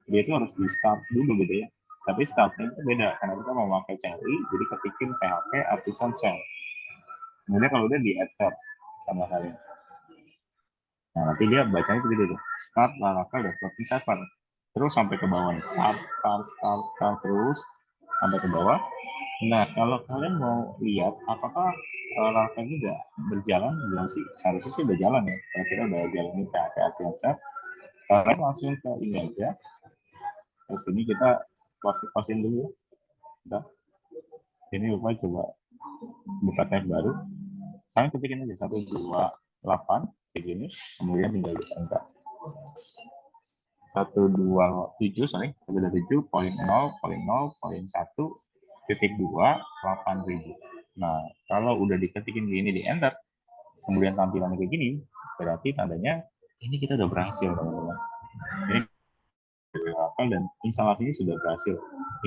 Dia itu harus di start dulu gitu ya. Tapi startnya itu beda karena kita mau pakai cari, jadi ketikin PHP artisan shell. Kemudian kalau udah di add sama kalian. Nah, nanti dia bacanya begitu tuh. Start Laravel.7 terus sampai ke bawah nih. Start terus sampai ke bawah. Nah, kalau kalian mau lihat apakah Laravel ini udah berjalan, belum sih? Seharusnya sih udah jalan ya. Kalau kita udah jalan ini PHP Artisan, kalian langsung ke ini aja. Terus ini kita closing dulu. Udah. Ini lupa coba buka tab baru. Kalian ketikin aja 128 kayak gini, kemudian tinggal di enter. 127 sorry 127.0.0.1.2 Nah, kalau udah diketikin gini di enter, kemudian tampilannya kayak gini, berarti tandanya ini kita udah berhasil, teman-teman. Ini Laravel dan instalasinya sudah berhasil.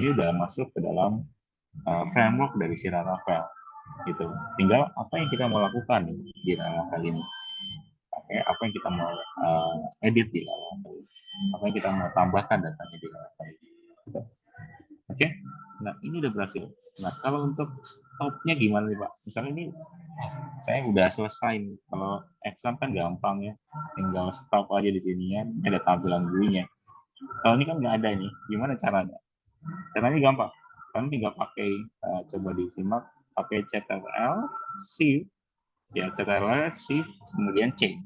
Ini udah masuk ke dalam framework dari si Laravel. Gitu. Tinggal apa yang kita mau lakukan di Laravel ini. Apa yang kita mau edit di Laravel. Apa yang kita mau tambahkan datanya di Laravel. Gitu. Oke, nah ini udah berhasil. Nah kalau untuk stopnya gimana nih Pak? Misalnya ini saya udah selesai nih. Kalau exam kan gampang ya, tinggal stop aja di sini ya. Ada tampilan GUI-nya. Kalau ini kan nggak ada nih, gimana caranya? Caranya gampang. Kalian tinggal pakai, coba disimak, pakai Ctrl Shift, ya Ctrl Shift, kemudian C.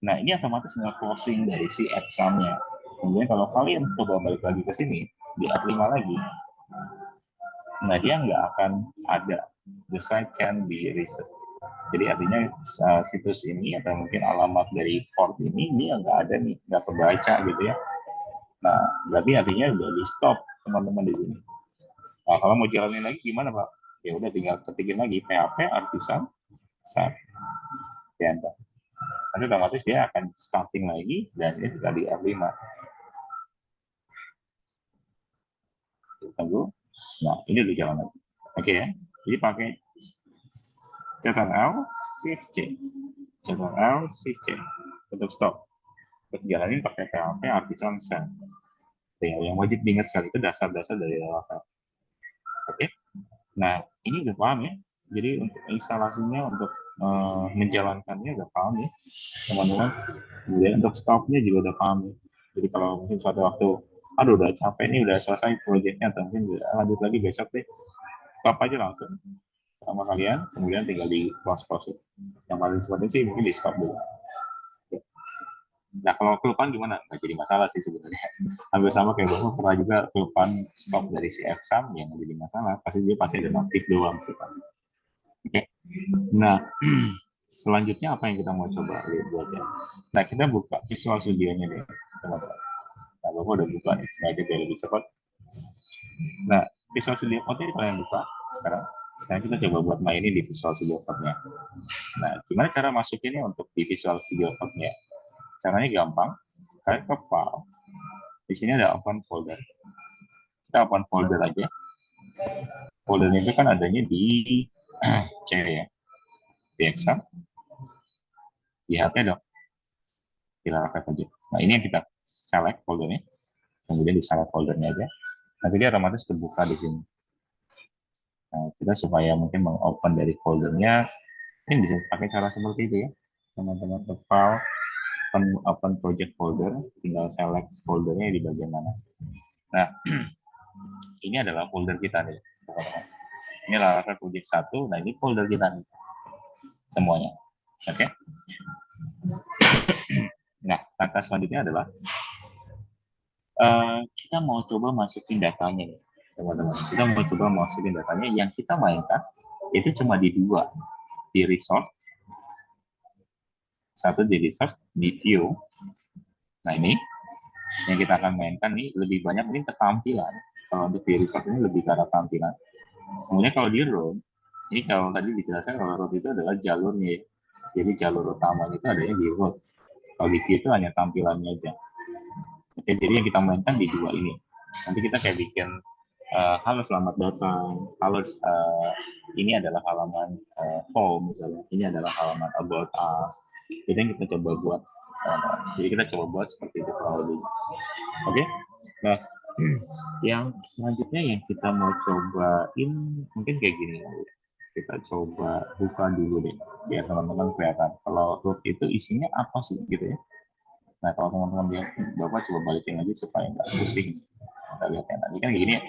Nah ini otomatis nge-closing dari si exam-nya. Kemudian kalau kalian coba balik lagi ke sini, di F5 lagi, nah dia nggak akan ada. The site can be reset. Jadi artinya situs ini atau mungkin alamat dari port ini dia nggak ada nih, nggak kebaca gitu ya. Nah berarti artinya udah di stop teman-teman di sini. Nah kalau mau jalanin lagi gimana Pak? Ya udah tinggal ketikin lagi PHP artisan set enter. Nanti otomatis dia akan starting lagi dan ini sudah di F5. Tunggu. Nah ini udah jalan lagi. Oke ya. Jadi pakai Ctrl Shift C. Ctrl Shift C untuk stop. Untuk jalanin pakai PHP artisan set. Yang wajib diingat sekali itu dasar-dasar dari Laravel. Oke. Nah, ini udah paham ya. Jadi untuk instalasinya, untuk menjalankannya udah paham ya, teman-teman. Kemudian untuk stopnya juga udah paham ya. Jadi kalau mungkin suatu waktu, aduh udah capek nih, udah selesai proyeknya, atau mungkin lanjut lagi besok deh, stop aja langsung. sama kalian, kemudian tinggal di close proses. Yang paling penting sih mungkin di stop dulu. Nah, kalau kelupaan gimana? Nggak jadi masalah sih sebenarnya. Hampir sama kayak Bapak pernah juga kelupaan stop dari si exam yang jadi masalah. Pasti dia pasti ada notif doang sih, Pak. Oke. Nah, selanjutnya apa yang kita mau coba lihat buatnya? Nah, kita buka Visual Studio-nya deh, teman-teman. Nah, Bapak udah buka nih, sengaja biar lebih cepat. Nah, Visual Studio Code-nya kalian buka sekarang. Sekarang kita coba buat mainin di Visual Studio Code-nya. Nah, gimana cara masukinnya untuk di Visual Studio Code-nya? Caranya gampang. Kalian ke File. Di sini ada Open Folder. Kita open folder aja. Folder itu kan adanya di C ya. Di Excel. Di HP dong. Di Laravel aja. Nah, ini yang kita select foldernya. Kemudian di select foldernya aja. Nanti dia otomatis terbuka di sini. Nah, kita supaya mungkin mengopen dari foldernya, ini bisa pakai cara seperti itu ya, teman-teman. File, open project folder, tinggal select foldernya di bagian mana. Nah, ini adalah folder kita nih, teman-teman. Ini Laravel project 1, nah ini folder kita nih, semuanya. Oke. Okay? Nah, langkah selanjutnya adalah kita mau coba masukin datanya nih, teman-teman. Kita mau coba masukin datanya yang kita mainkan itu cuma di dua, di resource, satu di resource, di view. Nah ini yang kita akan mainkan nih lebih banyak ini ketampilan. Kalau untuk di resource ini lebih ke arah tampilan. Kemudian kalau di road, ini kalau tadi dijelaskan kalau road itu adalah jalurnya. Jadi jalur utamanya itu adanya di road. Kalau di view itu hanya tampilannya aja. Oke, jadi yang kita mainkan di dua ini. Nanti kita kayak bikin halo selamat datang, halo ini adalah halaman home misalnya, ini adalah halaman about us. Jadi yang kita coba buat, jadi kita coba buat seperti itu kurang lebih. Oke, nah yang selanjutnya yang kita mau cobain mungkin kayak gini. Kita coba buka dulu deh, biar teman-teman kelihatan. Kalau root itu isinya apa sih gitu ya. Nah kalau teman-teman lihat, Bapak coba balikin lagi supaya nggak pusing. Kita lihatnya nanti kan gini ya.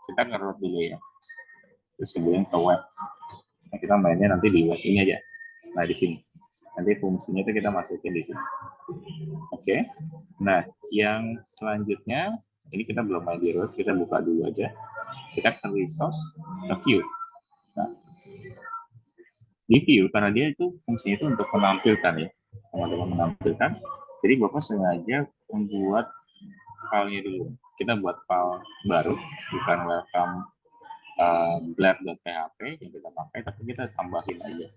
Kita nge-root dulu ya. Terus kemudian ke web. Nah, kita mainnya nanti di web ini aja. Nah di sini. Nanti fungsinya itu kita masukin di sini. Oke. Nah yang selanjutnya ini kita belum main di root. Kita buka dulu aja. Kita ke resource, ke view. Nah di view karena dia itu fungsinya itu untuk menampilkan ya. Teman-teman menampilkan. Jadi Bapak sengaja membuat filenya dulu. Kita buat file baru, bukan welcome blab.php yang kita pakai, tapi kita tambahin aja.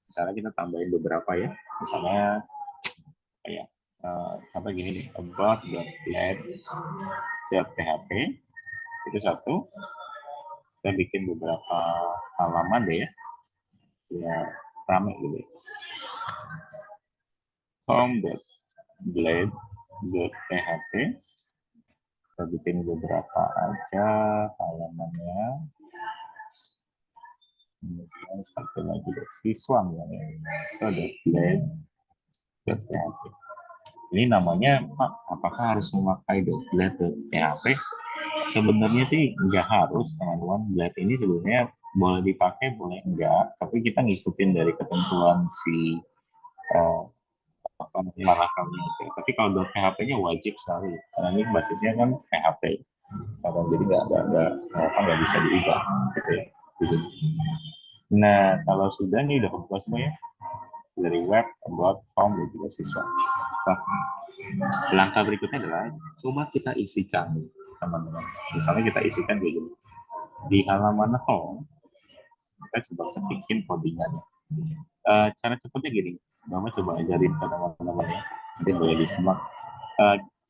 Misalnya kita tambahin beberapa ya. Misalnya kayak contoh gini nih, about.blab.php itu satu. Kita bikin beberapa halaman deh ya. Ya rame gitu. home.blade.php kita bikin beberapa aja halamannya. Kemudian satu lagi dari siswa blade.php. Ini namanya Pak, apakah harus memakai blade.php? Sebenarnya sih nggak harus teman-teman. Blade ini sebenarnya boleh dipakai boleh enggak, tapi kita ngikutin dari ketentuan si Laravelnya aja. Tapi kalau PHP-nya wajib sekali, karena ini basisnya kan PHP. Jadi nggak bisa diubah, gitu ya. Nah, kalau sudah nih udah kebuka semua ya, dari web, about, home, dan juga siswa. Nah, langkah berikutnya adalah coba kita isikan, teman-teman. Misalnya kita isikan kayak gini. Di halaman home, kita coba bikin codingannya. Cara cepatnya gini, Mama coba ajarin ke teman-teman ya, nanti boleh disimak.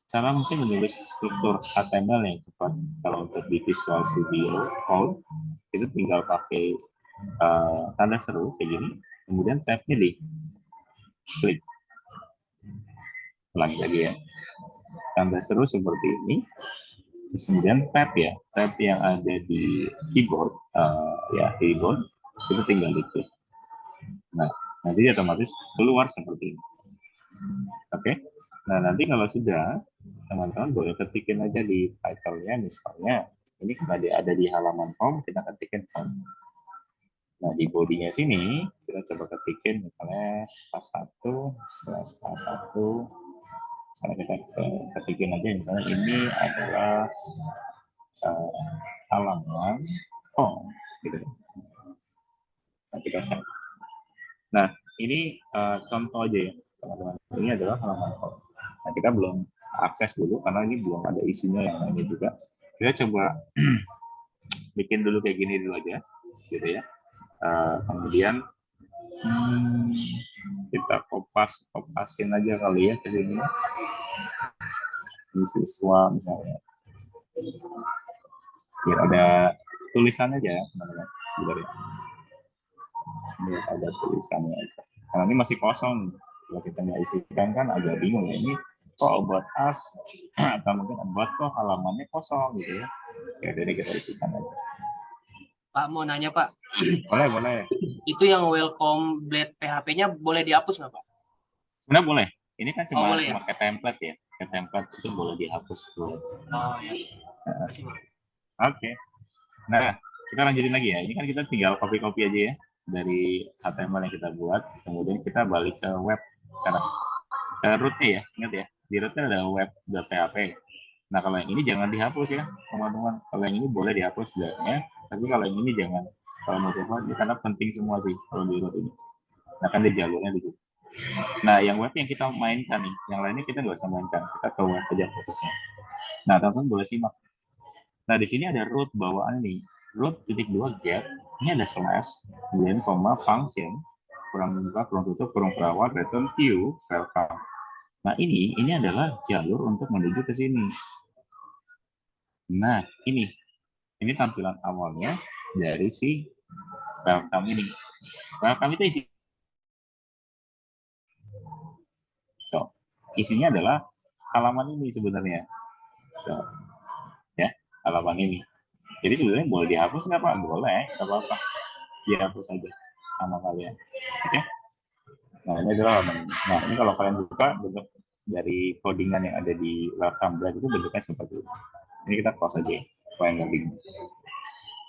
Cara mungkin menulis struktur HTML yang cepat. Kalau untuk di Visual Studio Code, itu tinggal pakai tanda seru kayak gini, kemudian tab-nya di klik. Ulangi lagi ya. Tanda seru seperti ini. Kemudian tab ya, tab yang ada di keyboard, keyboard itu tinggal diklik. Nah, nanti otomatis keluar seperti ini. Oke. Nah, nanti kalau sudah, teman-teman boleh ketikin aja di title-nya, misalnya ini karena dia ada di halaman home, kita ketikin home. Nah, di bodinya sini, kita coba ketikin misalnya K1/K1, misalnya kita ketikin aja, misalnya ini adalah halaman home, gitu. Nah, kita set. Nah, ini contoh aja ya, teman-teman. Ini adalah halaman home. Nah, kita belum akses dulu, karena ini belum ada isinya yang lainnya juga. Kita coba bikin dulu kayak gini dulu aja, gitu ya. Kemudian kita kopasin aja kali ya ke sini. Ini siswa misalnya. Biar ada tulisannya aja ya, teman-teman. Biar ada tulisannya aja. Karena ini masih kosong. Kalau kita nggak isikan kan agak bingung ya. Ini kok about us atau mungkin about kok halamannya kosong gitu ya. Ya jadi kita isikan aja. Pak mau nanya Pak, Boleh. itu yang welcome blade PHP-nya boleh dihapus nggak Pak? Sebenarnya boleh. Ini kan cuma Boleh ya? kayak template ya. Kayak template itu boleh dihapus. Boleh. Oh ya. Terima kasih Pak. Oke. Nah, kita lanjutin lagi ya. Ini kan kita tinggal copy-copy aja ya dari HTML yang kita buat. Kemudian kita balik ke web sekarang. Ke rootnya ya, ingat ya. Di rootnya ada web.php. Nah, kalau yang ini jangan dihapus ya, teman-teman. Kalau yang ini boleh dihapus sebenarnya, tapi kalau yang ini jangan. Kalau mau coba, karena penting semua sih kalau di root ini. Nah, kan di jalurnya di situ. Nah, yang web yang kita mainkan nih, yang lainnya kita nggak usah mainkan. Kita ke web aja fokusnya. Nah, teman-teman boleh simak. Nah, di sini ada root bawaan nih. Root.2 get, ini ada slash, kemudian koma, function, kurang buka, kurang tutup, kurang perawat, return view, welcome. Nah, ini adalah jalur untuk menuju ke sini. Nah, ini tampilan awalnya dari si welcome ini. Welcome itu isinya adalah halaman ini sebenarnya. Ya, halaman ini. Jadi sebenarnya boleh dihapus nggak Pak? Boleh, nggak apa-apa. Dihapus aja sama kalian. Oke? Nah, ini adalah halaman ini. Nah, ini kalau kalian buka bentuk dari codingan yang ada di welcome blade itu bentuknya seperti ini. Ini kita close aja supaya nggak bingung.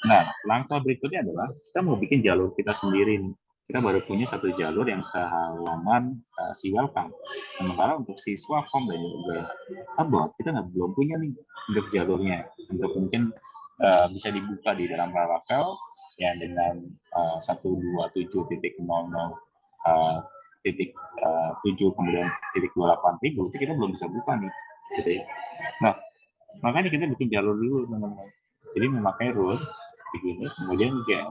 Nah, langkah berikutnya adalah kita mau bikin jalur kita sendiri nih. Kita baru punya satu jalur yang ke halaman si welcome. Sementara untuk siswa form dan juga about kita belum punya nih untuk jalurnya. Untuk mungkin bisa dibuka di dalam Laravel ya dengan 127.00 titik 7 kemudian titik 28.000 itu kita belum bisa buka nih. Gitu ya. Nah, makanya kita bikin jalur dulu teman-teman. Jadi memakai root begini, kemudian gen,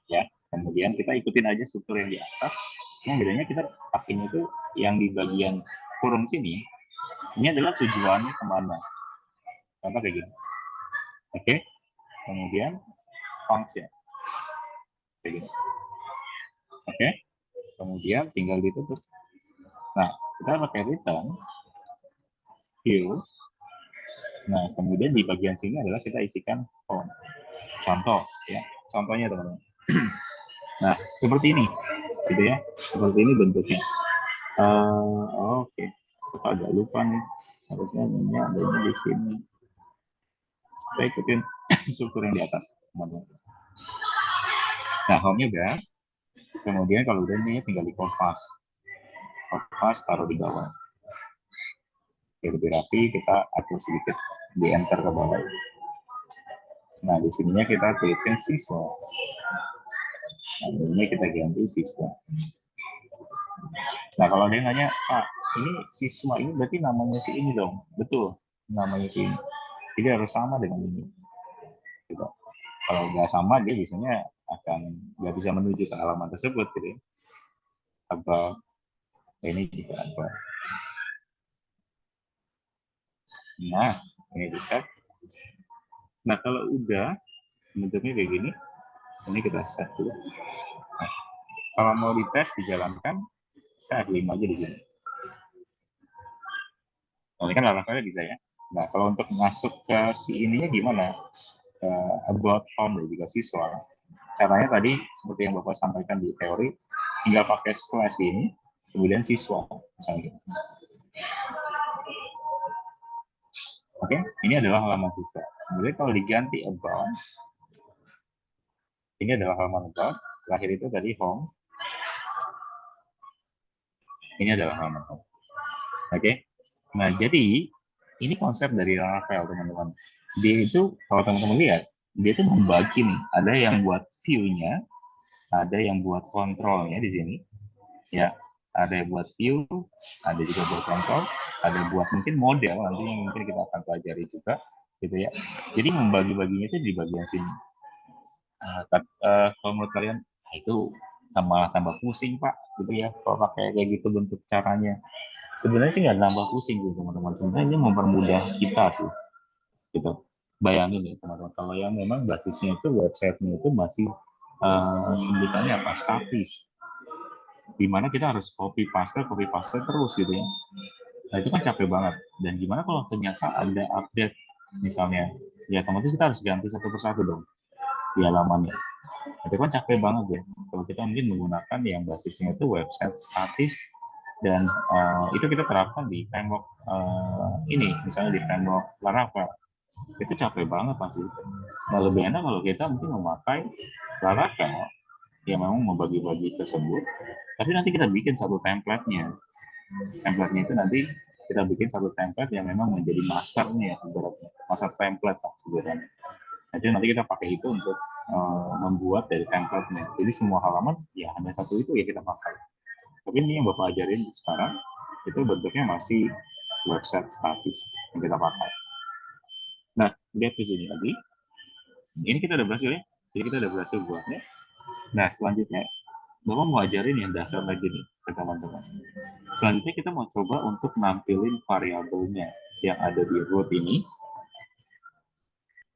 ya, kemudian kita ikutin aja struktur yang di atas. Yang bedanya kita pakainya itu yang di bagian kurung sini, ini adalah tujuannya kemana. Contoh kayak gini, oke. Kemudian function, kayak gini, oke. Kemudian tinggal ditutup. Nah, kita pakai return view. Nah, kemudian di bagian sini adalah kita isikan form. Contoh, ya, contohnya teman-teman. Nah, seperti ini, gitu ya. Seperti ini bentuknya. Oke. Kita agak lupa nih. Harusnya ini adanya di sini. Kita ikutin struktur yang di atas, teman-teman. Nah, home-nya udah. Kemudian kalau udah ini tinggal di kompas. Kompas taruh di bawah. Oke, lebih rapi, kita atur sedikit. Di enter ke bawah. Nah, di sininya kita tuliskan siswa. Nah, ini kita ganti siswa. Nah, kalau dia nanya, Pak, ini siswa ini berarti namanya si ini dong. Betul, namanya si ini. Jadi harus sama dengan ini. Gitu. Kalau nggak sama, dia biasanya akan nggak bisa menuju ke halaman tersebut. Gitu. Atau ini juga apa. Nah, ini bisa. Nah, kalau udah bentuknya kayak gini, ini kita set dulu. Nah, kalau mau dites, dijalankan, kita F5 aja di sini. Nah, ini kan langkahnya bisa ya. Nah, kalau untuk masuk ke si ininya gimana? About form dan juga siswa. Caranya tadi seperti yang Bapak sampaikan di teori, tinggal pakai slash ini, kemudian siswa. Misalnya. Oke, ini adalah halaman siswa. Kemudian kalau diganti about, Ini adalah halaman about. Terakhir itu tadi home. Ini adalah halaman home. Oke. Nah, jadi ini konsep dari Laravel, teman-teman. Dia itu, kalau teman-teman lihat, dia itu membagi nih. Ada yang buat view-nya, ada yang buat kontrolnya di sini. Ya, ada yang buat view, ada juga buat kontrol, ada buat mungkin model nanti yang mungkin kita akan pelajari juga, gitu ya. Jadi membagi-baginya itu di bagian sini. Kalau menurut kalian, itu malah tambah pusing Pak, gitu ya. Kalau pakai kayak gitu bentuk caranya. Sebenarnya sih nggak nambah pusing sih teman-teman. Sebenarnya mempermudah kita sih, gitu. Bayangin ya teman-teman, kalau yang memang basisnya itu websitenya itu masih sebutannya apa, statis, di mana kita harus copy paste terus gitu ya. Nah itu kan capek banget. Dan gimana kalau ternyata ada update misalnya, ya otomatis kita harus ganti satu persatu dong di halamannya. Itu kan capek banget ya. Kalau kita mungkin menggunakan yang basisnya itu website statis, dan itu kita terapkan di framework ini, misalnya di framework Laravel, itu capek banget pasti. Nah lebih enak kalau kita mungkin memakai Laravel yang memang membagi-bagi tersebut, tapi nanti kita bikin satu template-nya. Template-nya itu nanti kita bikin satu template yang memang menjadi masternya, ibaratnya master template lah sebenarnya. Jadi nanti kita pakai itu untuk membuat dari template-nya. Jadi semua halaman ya hanya satu itu ya kita pakai. Tapi ini yang Bapak ajarin sekarang itu bentuknya masih website statis yang kita pakai. Nah, lihat di sini lagi. Ini kita udah berhasil ya. Jadi kita udah berhasil buatnya. Nah, selanjutnya Bapak mau ajarin yang dasar lagi nih ke teman-teman. Selanjutnya kita mau coba untuk nampilin variabelnya yang ada di root ini,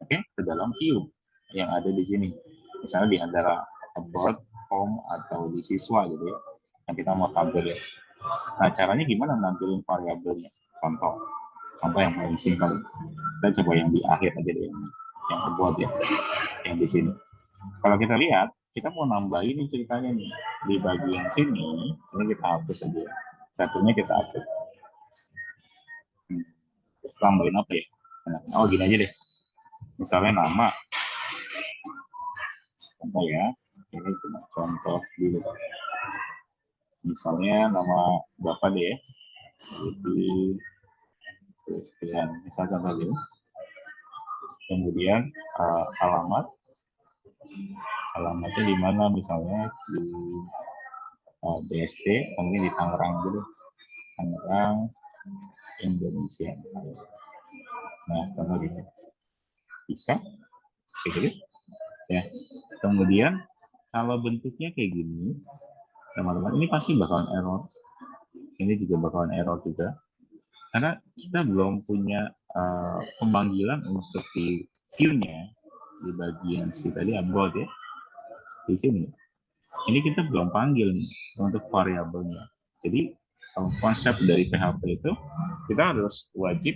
oke, ke dalam view yang ada di sini. Misalnya di antara about, home, atau di siswa gitu ya, yang kita mau tampil ya. Nah, caranya gimana nampilin variabelnya? Contoh yang paling simpel. Kita coba yang di akhir aja deh, yang about ya, yang di sini. Kalau kita lihat, kita mau nambahin nih ceritanya nih. Di bagian sini, ini kita hapus aja. Satunya kita hapus. Tambahin apa ya? Oh, gini aja deh. Misalnya nama. Contoh ya. Ini cuma contoh dulu. Misalnya nama Bapak deh ya. Jadi, Christian. Misalnya contoh dulu. Kemudian alamat. Alamatnya di mana misalnya di BSD, mungkin di Tangerang dulu. Tangerang, Indonesia. Nah, contoh gitu. Bisa, kayak gitu. Ya. Kemudian kalau bentuknya kayak gini, teman-teman, ini pasti bakalan error. Ini juga bakalan error juga. Karena kita belum punya pemanggilan untuk di view-nya di bagian si tadi about ya. Di sini. Ini kita belum panggil nih untuk variabelnya. Jadi konsep dari PHP itu kita harus wajib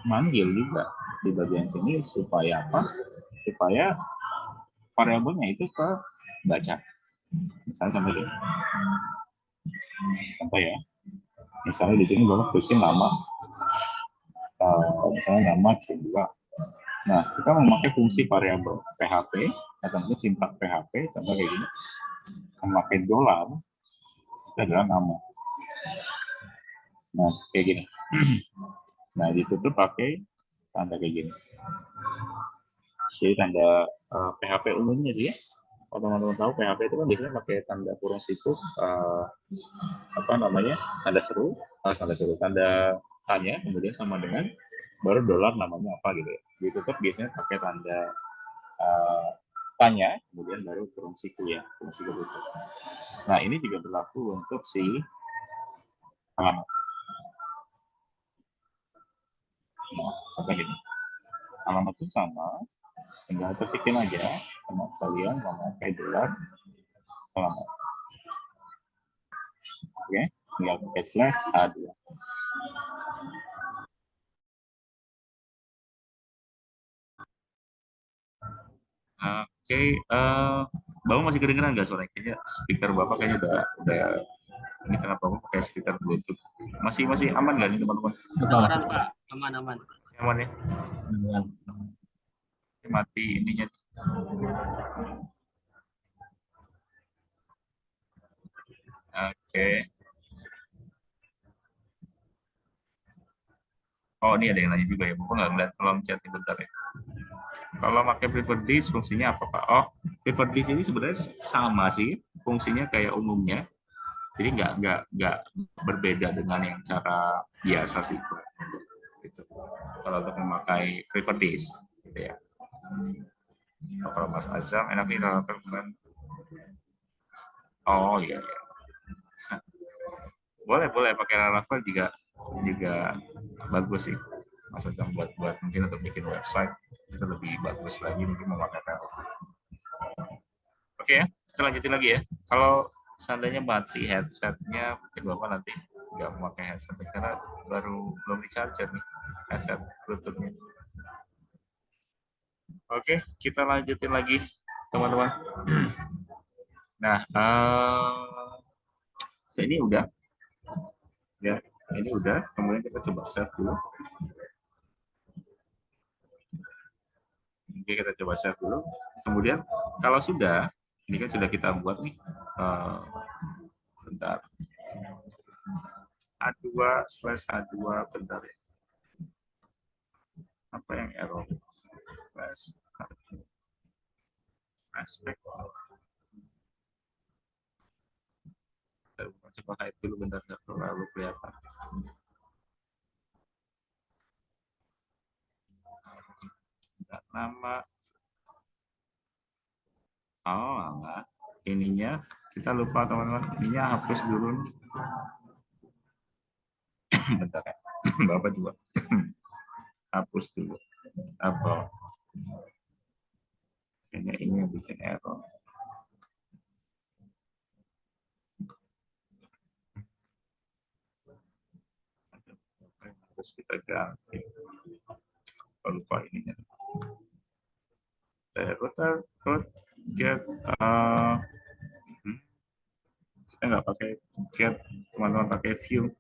manggil juga di bagian sini supaya apa? Supaya variabelnya itu ke baca. Misalnya contoh ya. Contoh ya. Misalnya di sini Bapak tulisin nama, misalnya nama C2. Nah, kita memakai fungsi variabel PHP atau mungkin sintak PHP, contoh kayak gini. Memakai $, itu adalah nama. Nah, kayak gini. Nah, ditutup pakai tanda kayak gini. Jadi tanda PHP umumnya sih ya. Kalau teman-teman tahu PHP itu kan biasanya pakai tanda kurung siku, apa namanya, tanda seru, tanda tanya, kemudian sama dengan baru $, namanya apa gitu ya. Ditutup biasanya pakai tanda tanya, kemudian baru kurung siku ya, kurung siku tutup. Nah ini juga berlaku untuk si alamat. Nah, sampai gini. Alamat itu sama, tinggal ketikin aja sama kalian memakai $, alamat. Oke, tinggal pakai /A2. Oke, Bapak masih kedengeran nggak suaranya? Kayaknya speaker Bapak kayaknya udah ini kenapa Bapak pakai speaker Bluetooth? Masih aman nggak nih teman-teman? Kedengaran Pak, aman. Aman ya? Mati ininya. Oke. Oh, ini ada yang nanya juga ya. Bapak nggak ngeliat kolom chat bentar ya. Kalau pakai preferred list fungsinya apa, Pak? Oh, preferred list ini sebenarnya sama sih fungsinya kayak umumnya. Jadi nggak berbeda dengan yang cara biasa sih. Gitu. Kalau untuk memakai preferred list, gitu ya. Kalau Mas Azam, enaknya kalau oh iya, iya. Boleh pakai Laravel juga bagus sih. Mas Azam buat mungkin untuk bikin website itu lebih bagus lagi mungkin memakai Laravel. Oke ya, kita lanjutin lagi ya. Kalau seandainya mati headsetnya, mungkin Bapak nanti nggak memakai headset karena belum di charger nih headset Bluetooth-nya. Oke, kita lanjutin lagi teman-teman. Nah, ini udah ya, ini udah. Kemudian kita coba save dulu. Oke, kita coba save dulu. Kemudian kalau sudah, ini kan sudah kita buat nih. Bentar. A2/H2 bentar ya. Apa yang error? Aspek. Coba kait dulu bentar, nggak terlalu kelihatan. Nama. Oh, enggak. Ininya kita lupa teman-teman. Ininya hapus dulu. Bentar ya. Bapak juga. Hapus dulu. Apa? Kayaknya ini yang bikin error. Terus kita ganti. Lupa ininya. Router get kita nggak pakai get, teman-teman pakai view.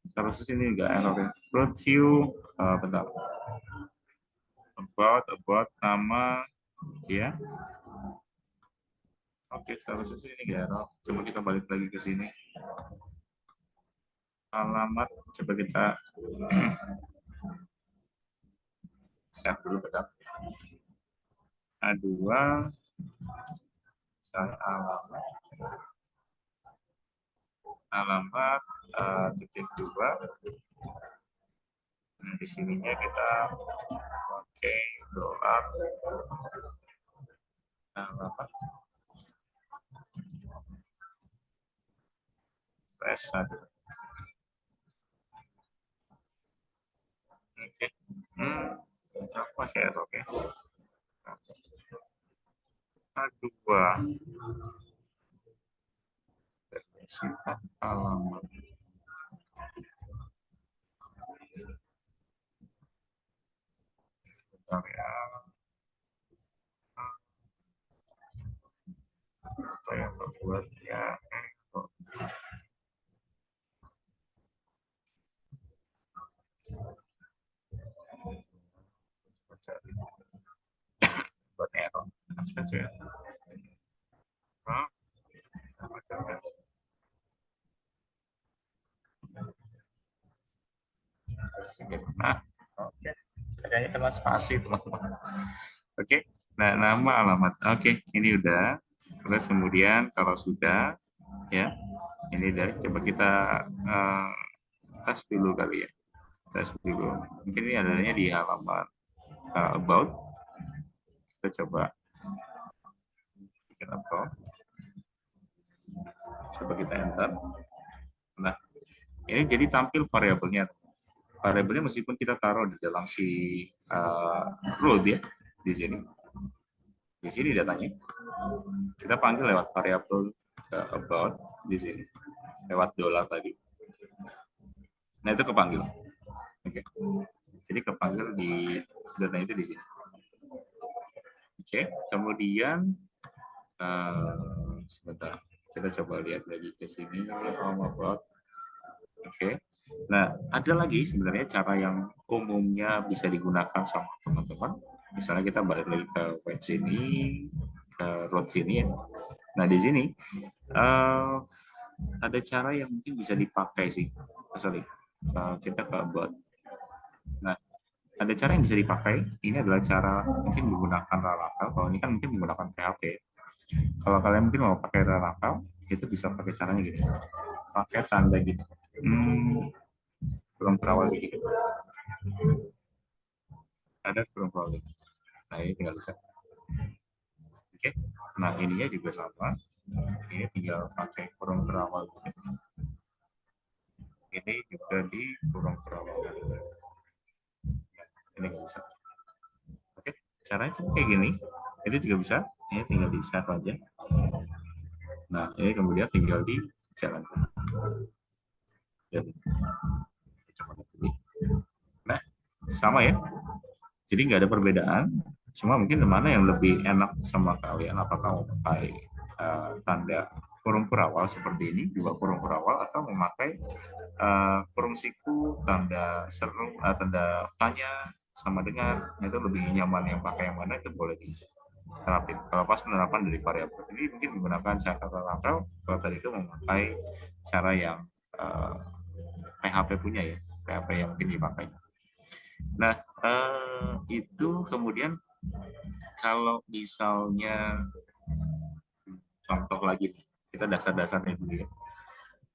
Seharusnya sini nggak error ya. Root view, bentar. About nama, ya. Oke, seharusnya sini nggak error. Coba kita balik lagi ke sini. Alamat, coba kita save dulu bentar. A2, alamat titik 2. Nah, di sininya kita pakai dolar alamat /1. Oke. Masih error ya. A2 sifat alamat. Bentar ya. Apa yang membuatnya error? Buat error. Nah, oke. Kayaknya kena spasi teman-teman. Oke. Nah, nama alamat. Oke, ini udah. Terus kemudian kalau sudah, ya, ini udah. Coba kita tes dulu kali ya. Tes dulu. Mungkin ini adanya di halaman about. Kita coba bikin about. Coba kita enter. Nah, ini jadi tampil variabelnya. Variabelnya meskipun kita taruh di dalam si root ya, di sini. Di sini datanya. Kita panggil lewat variabel about di sini. Lewat dolar tadi. Nah, itu kepanggil. Oke. Jadi kepanggil di data itu di sini. Oke, kemudian sebentar. Kita coba lihat lagi ke sini. About. Oke. Nah, ada lagi sebenarnya cara yang umumnya bisa digunakan sama teman-teman. Misalnya kita balik lagi ke web sini, ke root sini ya. Nah, di sini ada cara yang mungkin bisa dipakai sih. Sorry, kita ke about. Nah, ada cara yang bisa dipakai. Ini adalah cara mungkin menggunakan Laravel. Kalau ini kan mungkin menggunakan PHP. Kalau kalian mungkin mau pakai Laravel, itu bisa pakai caranya gini. Pakai tanda gini. Kurang terawal gitu. Ada kurang terawal gitu. Nah, ini tinggal bisa. Oke. Nah, ininya juga sama. Ini tinggal pakai kurung terawal gitu. Ini juga di kurung terawal. Ini nggak bisa. Oke. Caranya cuma kayak gini. Itu juga bisa. Ini tinggal di save aja. Nah, ini kemudian tinggal dijalankan. Jadi, nah, sama ya. Jadi nggak ada perbedaan. Cuma mungkin mana yang lebih enak sama kalian? Apakah memakai tanda kurung perawal seperti ini, dua kurung perawal, atau memakai kurung siku, tanda seru, tanda tanya sama dengan, itu lebih nyaman yang pakai yang mana, itu boleh diterapin. Kalau pas penerapan dari variabel ini mungkin menggunakan cara Laravel, kalau tadi itu memakai cara yang PHP punya ya, PHP yang mungkin dipakai. Nah, itu kemudian kalau misalnya contoh lagi nih, kita dasar-dasarnya dulu ya.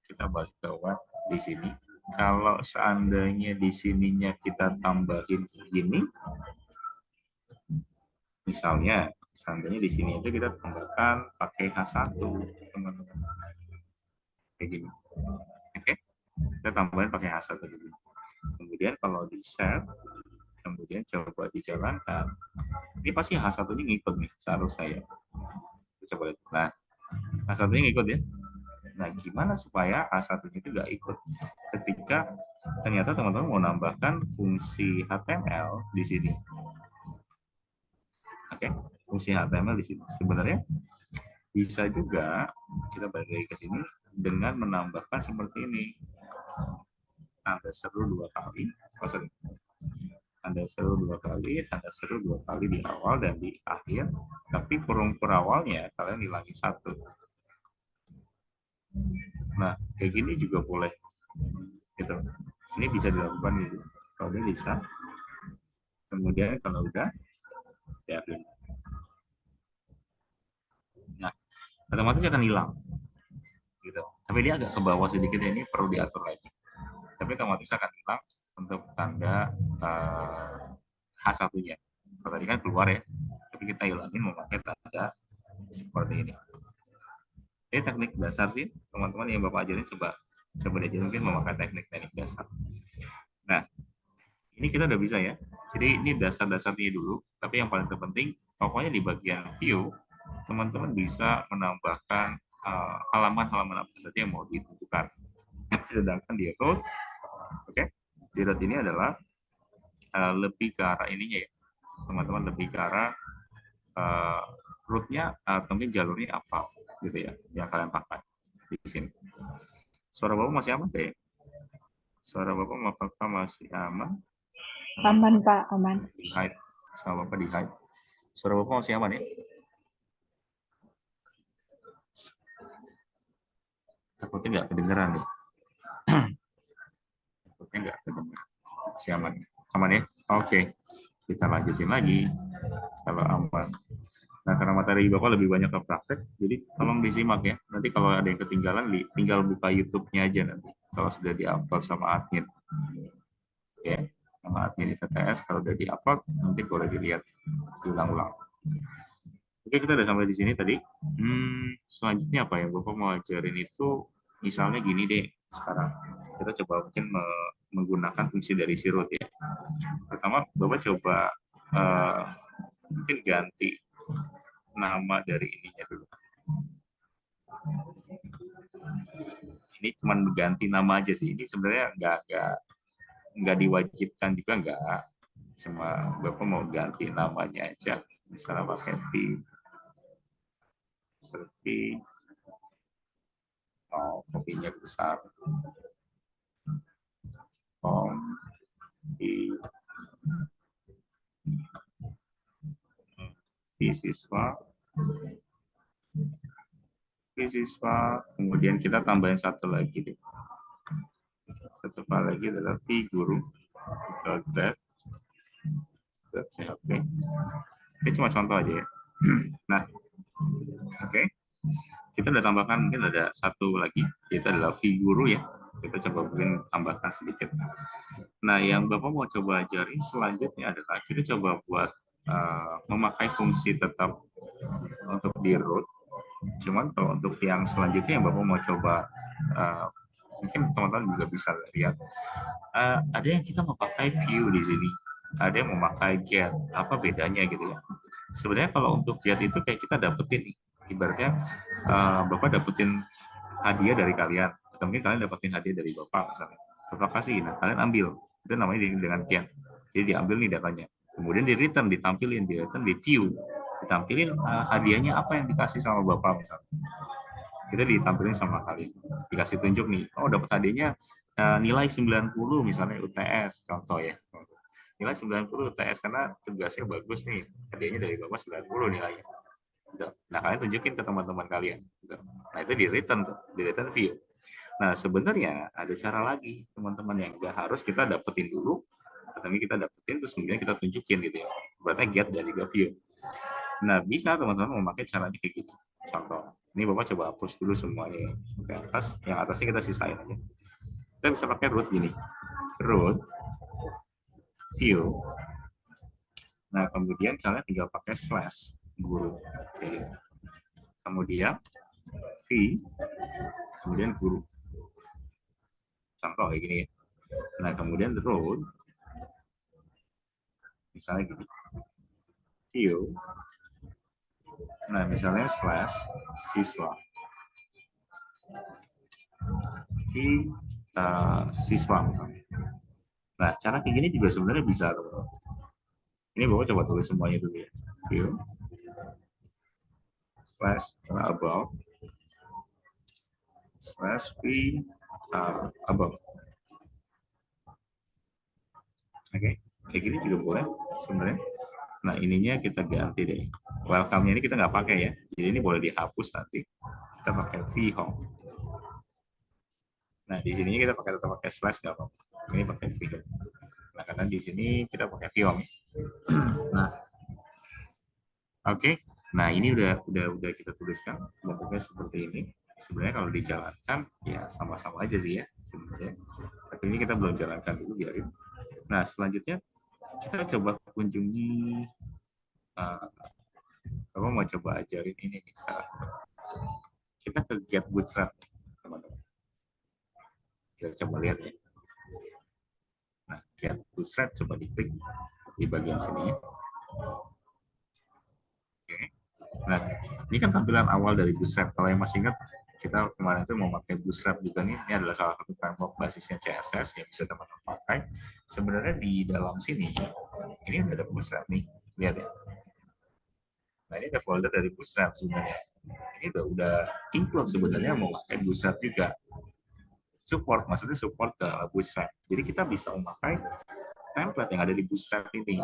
Kita balik ke what di sini. Kalau seandainya di sininya kita tambahin gini, misalnya seandainya di sini itu kita tambahkan pakai H1, teman-teman. Kayak gini. Oke? Kita tambahin pakai H1 dulu. Kemudian kalau di save, kemudian coba dijalankan. Ini pasti H1-nya ngikut nih, seharusnya ya. Coba lihat. Nah, H1-nya ngikut ya. Nah, gimana supaya A1-nya itu nggak ikut? Ketika ternyata teman-teman mau nambahkan fungsi HTML di sini. Oke, fungsi HTML di sini. Sebenarnya bisa juga kita balik lagi ke sini dengan menambahkan seperti ini. Tanda seru dua kali. Tanda seru dua kali, tanda seru dua kali di awal dan di akhir. Tapi kurung perawalnya kalian hilangin satu. Nah, kayak gini juga boleh. Gitu. Ini bisa dilakukan gitu. Kalau dia bisa. Kemudian kalau udah, ya. Nah, otomatis akan hilang. Gitu. Tapi dia agak ke bawah sedikit, ini perlu diatur lagi. Tapi otomatis akan hilang untuk tanda H1-nya. Kalau tadi kan keluar ya. Tapi kita hilangin memakai tanda seperti ini. Ini teknik dasar sih, teman-teman yang Bapak ajarin coba diajarin mungkin memakai teknik-teknik dasar. Nah, ini kita udah bisa ya. Jadi ini dasar-dasarnya dulu, tapi yang paling terpenting pokoknya di bagian view teman-teman bisa menambahkan halaman-halaman apa saja yang mau ditentukan. Sedangkan di root, oke, di root ini adalah lebih ke arah ininya ya, teman-teman, lebih ke arah rootnya atau mungkin jalurnya apa gitu ya, yang kalian pakai di sini. Suara Bapak masih aman deh? Suara Bapak apakah masih aman? Aman Pak, aman. Di hide, sama Bapak di hide. Suara Bapak masih aman ya? Takutnya nggak kedengeran nih. Takutnya nggak kedengeran. Masih aman. Aman ya? Oke. Kita lanjutin lagi. Kalau aman. Nah, karena materi Bapak lebih banyak ke praktek, jadi tolong disimak ya. Nanti kalau ada yang ketinggalan, tinggal buka YouTube-nya aja nanti. Kalau sudah di-upload sama admin. Ya, sama admin di TTS, kalau udah di-upload, nanti boleh dilihat diulang-ulang. Oke, kita udah sampai di sini tadi. Selanjutnya apa yang Bapak mau ajarin itu, misalnya gini deh, sekarang. Kita coba mungkin menggunakan fungsi dari si root ya. Pertama, Bapak coba mungkin ganti nama dari ininya dulu. Ini cuma ganti nama aja sih. Ini sebenarnya nggak diwajibkan juga nggak. Cuma Bapak mau ganti namanya aja. Misalnya pakai V, seperti kopinya besar. Di siswa, Kemudian kita tambahin satu lagi deh. Satu file lagi adalah vguru.grad. Oke. Ini cuma contoh aja ya. Nah, oke. Kita udah tambahkan, mungkin ada satu lagi, yaitu adalah vguru ya. Kita coba mungkin tambahkan sedikit. Nah, yang Bapak mau coba ajarin selanjutnya adalah kita coba buat memakai fungsi tetap untuk di root. Cuman kalau untuk yang selanjutnya yang Bapak mau coba, mungkin teman-teman juga bisa lihat, ada yang kita mau pakai view di sini, ada yang mau pakai get. Apa bedanya gitu ya? Sebenarnya kalau untuk get itu kayak kita dapetin nih, ibaratnya Bapak dapetin hadiah dari kalian, atau mungkin kalian dapetin hadiah dari Bapak misalnya. Bapak kasih, nah kalian ambil, itu namanya dengan get. Jadi diambil nih datanya, kemudian di return, ditampilin, di return, di view, ditampilin hadiahnya apa yang dikasih sama Bapak misalnya. Kita ditampilin sama kalian, dikasih tunjuk nih, oh dapat hadiahnya nilai 90 misalnya UTS, contoh ya. Nilai 90 UTS karena tugasnya bagus nih, hadiahnya dari Bapak 90 nilainya. Nah, kalian tunjukin ke teman-teman kalian. Nah, itu di return tuh, di return view. Nah, sebenarnya ada cara lagi, teman-teman, yang nggak harus kita dapetin dulu, tapi kita dapetin terus kemudian kita tunjukin gitu ya. Berarti get dan juga view. Nah, bisa teman-teman memakai caranya kayak gitu. Contoh, ini Bapak coba hapus dulu semuanya. Oke, atas, yang atasnya kita sisain aja. Kita bisa pakai root gini. Root, view. Nah, kemudian kalian tinggal pakai slash guru. Oke. Kemudian v, kemudian guru. Contoh kayak gini. Nah, kemudian root, misalnya gini. View. Nah, misalnya slash siswa. Siswa misalnya. Nah, cara kayak gini juga sebenarnya bisa. Ini Bapak coba tulis semuanya dulu ya. View. Slash about. Slash v about. Oke, kayak gini juga boleh sebenarnya. Nah, ininya kita ganti deh. Welcome-nya ini kita nggak pakai ya. Jadi ini boleh dihapus nanti. Kita pakai vhome. Nah, di sini kita tetap pakai slash nggak apa-apa. Ini pakai vhome. Nah, karena di sini kita pakai vhome. Nah, oke. Nah, ini udah kita tuliskan bentuknya seperti ini. Sebenarnya kalau dijalankan ya sama-sama aja sih ya sebenarnya. Tapi ini kita belum jalankan dulu, biarin. Nah, selanjutnya kita coba kunjungi, Bapak mau coba ajarin ini nih sekarang. Kita ke Get Bootstrap, teman-teman. Kita coba lihat ya. Nah, Get Bootstrap coba diklik di bagian sini ya. Oke. Nah, ini kan tampilan awal dari Bootstrap. Kalau yang masih ingat, kita kemarin itu mau pakai Bootstrap juga nih. Ini adalah salah satu framework basisnya CSS yang bisa teman-teman pakai. Sebenarnya di dalam sini, ini ada Bootstrap nih. Lihat ya. Nah, ini ada folder dari Bootstrap sebenarnya. Ini udah include sebenarnya mau pakai Bootstrap juga. Support, maksudnya support ke Bootstrap. Jadi kita bisa memakai template yang ada di Bootstrap ini.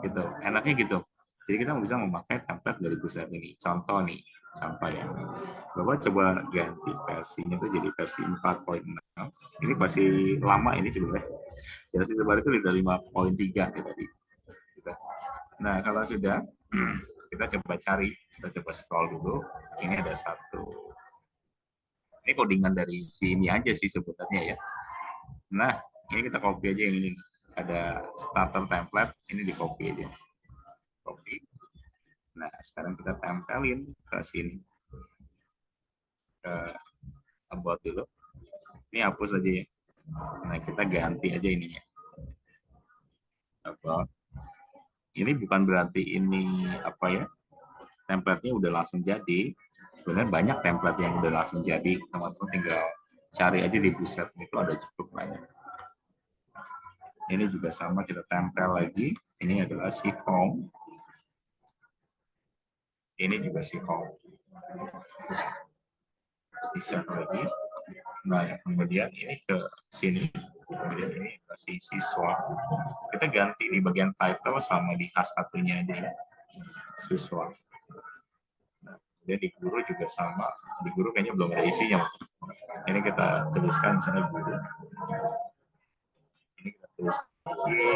Gitu. Enaknya gitu. Jadi kita bisa memakai template dari Bootstrap ini. Contoh nih, contoh ya. Bapak coba ganti versinya itu jadi versi 4.6. Ini versi lama ini sebenarnya. Versi terbaru itu udah 5.3 ya tadi. Nah, kalau sudah, kita coba cari, kita coba scroll dulu. Ini ada satu. Ini codingan dari sini aja sih sebenarnya ya. Nah, ini kita copy aja yang ini. Ada starter template, ini di copy aja. Copy. Nah, sekarang kita tempelin ke sini. Ke about dulu. Ini hapus aja ya. Nah, kita ganti aja ininya. About. Ini bukan berarti ini apa ya, template-nya udah langsung jadi. Sebenarnya banyak template yang udah langsung jadi. Teman-teman tinggal cari aja di Bootstrap, itu ada cukup banyak. Ini juga sama, kita tempel lagi. Ini adalah si home. Ini juga si home. Bisa lagi. Nah, kemudian ini ke sini. Kemudian ini ke si siswa. Kita ganti di bagian title sama di H1-nya aja ya. Siswa. Nah, Kemudian di guru juga sama. Di guru kayaknya belum ada isinya. Ini kita tuliskan misalnya guru. Ini kita tuliskan guru.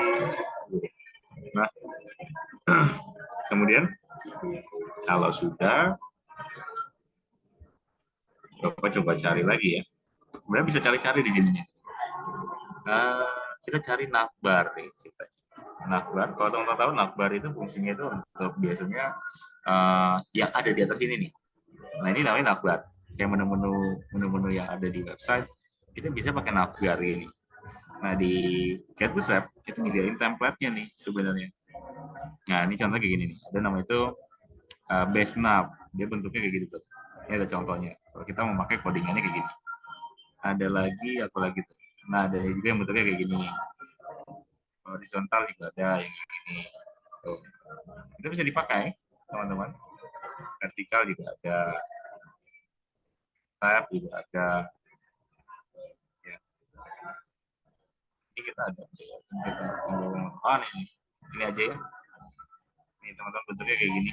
Nah, kemudian kalau sudah, Bapak coba cari lagi ya. Sebenarnya bisa cari-cari di sini. Kita cari navbar nih. Navbar, kalau teman-teman tahu navbar itu fungsinya itu untuk biasanya yang ada di atas ini nih. Nah ini namanya navbar. Kayak menu-menu yang ada di website itu bisa pakai navbar ini. Nah di GetBootstrap itu nyediain template-nya nih sebenarnya. Nah ini contoh kayak gini nih. Ada nama itu base nav. Dia bentuknya kayak gitu tuh. Ini ada contohnya. Kalau kita mau pakai codingannya kayak gini. Ada lagi apa lagi tuh. Nah ada juga yang bentuknya kayak gini. Horizontal juga ada yang kayak gini. Tuh. Itu bisa dipakai teman-teman. Vertikal juga ada. Tab juga ada. Ya. Ini kita ada. Ini aja ya. Ini teman-teman bentuknya kayak gini.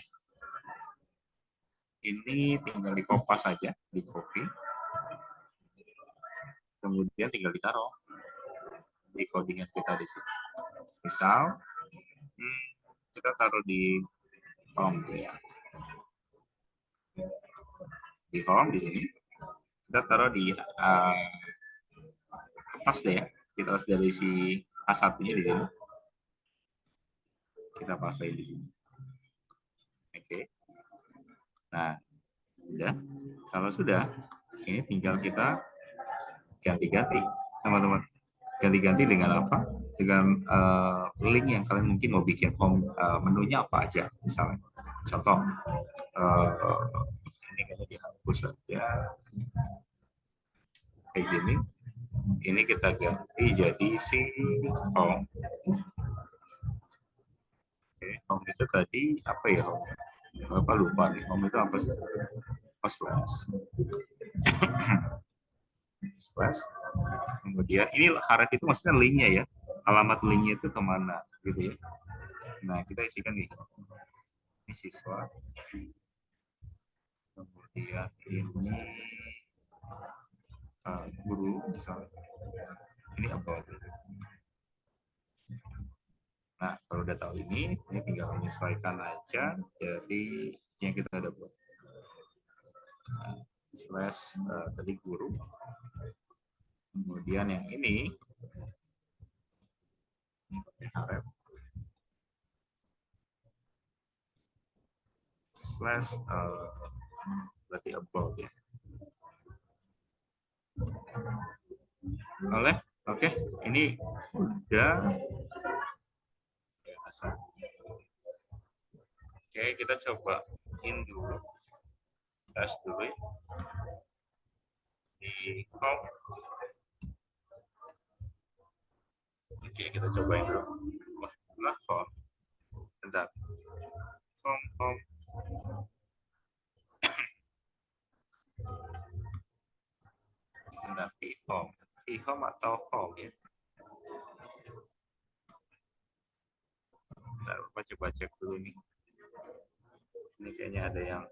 Ini tinggal dikopas saja, di copy. Kemudian tinggal ditaruh di codingan kita di sini. Misal kita taruh di home ya. Di home di sini kita taruh di atas deh ya. Kita atas dari si A1-nya di sini. Kita pasang di sini. Oke. Nah, sudah. Kalau sudah, ini tinggal kita ganti-ganti, teman-teman. Ganti-ganti dengan apa? Dengan link yang kalian mungkin mau bikin home menunya apa aja, misalnya. Contoh, ini kayaknya dihapus saja. Kayak gini. Ini kita ganti jadi si home. Oke, home itu tadi apa ya? Bapak lupa nih. Home itu apa sih? Oh, slash. Kemudian ini harap itu maksudnya linknya ya. Alamat linknya itu kemana gitu ya. Nah kita isikan nih. Ini siswa. Kemudian ini guru misalnya. Ini apa? Nah, kalau udah tahu ini tinggal menyesuaikan aja dari yang kita udah buat. Nah, slash tadi guru. Kemudian yang ini slash berarti about ya. Oleh, oke, ini udah. Oke, kita coba in dulu, tes dulu ya. Di home. Oke, kita cobain dulu. Wah, home. Bentar. Home. Bentar, home atau home ya. Bentar, coba cek dulu nih. Ini kayaknya ada yang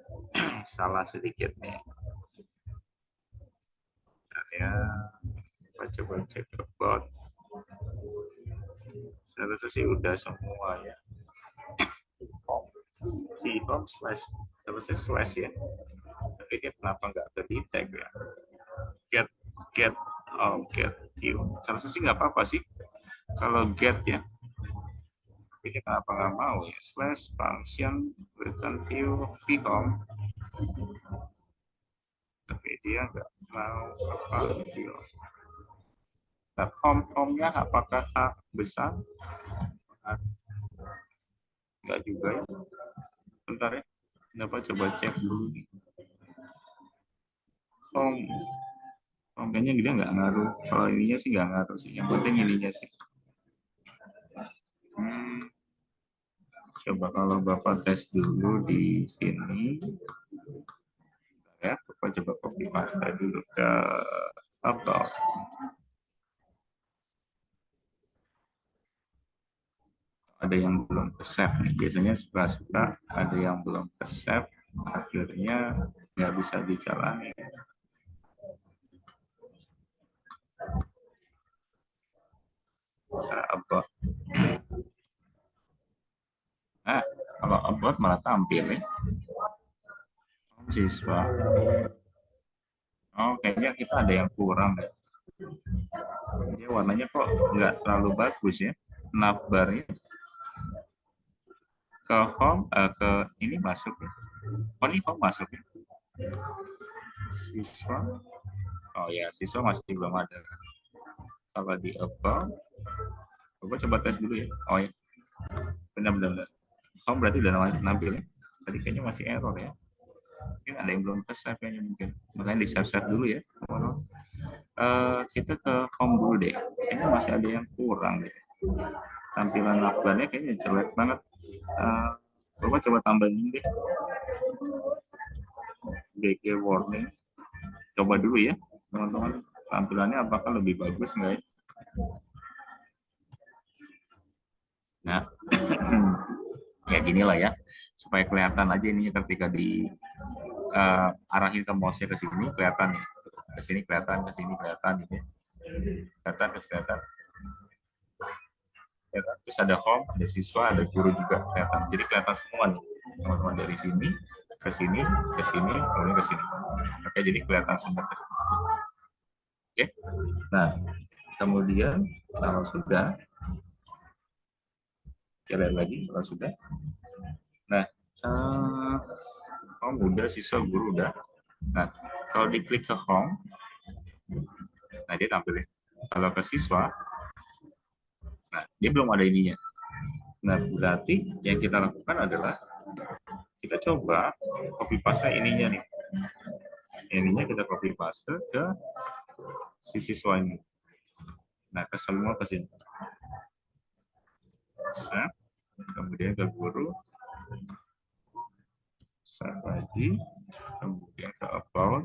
salah sedikit nih. Ya, coba cek about. Seharusnya sih udah semua ya. Di home slash, seharusnya slash ya. Tapi dia kenapa nggak terdetek ya? Get view. Seharusnya sih nggak apa-apa sih kalau get ya. Tapi dia kenapa nggak mau ya? Slash function return view home. Tapi dia nggak mau apa view. Nah, home-nya apakah A besar? Enggak juga ya. Bentar ya. Kenapa coba cek dulu nih. Home kayaknya dia nggak ngaruh. Kalau ininya sih nggak ngaruh sih. Yang penting ininya sih. Coba kalau Bapak tes dulu di sini. Ya, Bapak coba copy paste dulu ke apa? Ada yang belum ke save nih. Biasanya suka ada yang belum ke save. akhirnya nggak bisa dijalani. Bisa about. Kalau about malah tampil ya. Siswa. Oh, kayaknya kita ada yang kurang ya. Dia warnanya kok nggak terlalu bagus ya. Navbarnya ke home, ke ini masuk ya. Oh, ini home masuk ya. Siswa. Oh ya, siswa masih belum ada. Kalau di about, coba tes dulu ya. Oh ya, benar. Home berarti udah nampil ya. Tadi kayaknya masih error ya. Mungkin ada yang belum ke save kayaknya mungkin. Makanya di save dulu ya. Kita ke home dulu deh. Kayaknya masih ada yang kurang deh. Tampilan navbarnya kayaknya jelek banget. Coba tambahin deh. BG warning. Coba dulu ya, teman-teman. Tampilannya apakah lebih bagus nggak ya? Nah, ya ginilah ya, supaya kelihatan aja ini ketika di arahin ke mouse-nya ke sini kelihatan ya, ke sini kelihatan gitu ya. Kelihatan. Terus ada home, ada siswa, ada guru juga kelihatan. Jadi kelihatan semua nih, teman-teman, dari sini ke sini, kemudian ke sini. Oke, jadi kelihatan semua. Oke. Nah, kemudian kalau sudah, kita lihat lagi kalau sudah. Nah, home udah, siswa, guru udah. Nah, kalau diklik ke home, nah dia tampil ya. Kalau ke siswa, nah dia belum ada ininya. Nah, berarti yang kita lakukan adalah kita coba copy paste ininya nih. Ininya kita copy paste ke si siswa ini. Nah, ke semua ke sini. Set. Kemudian ke guru. Set lagi. Kemudian ke about.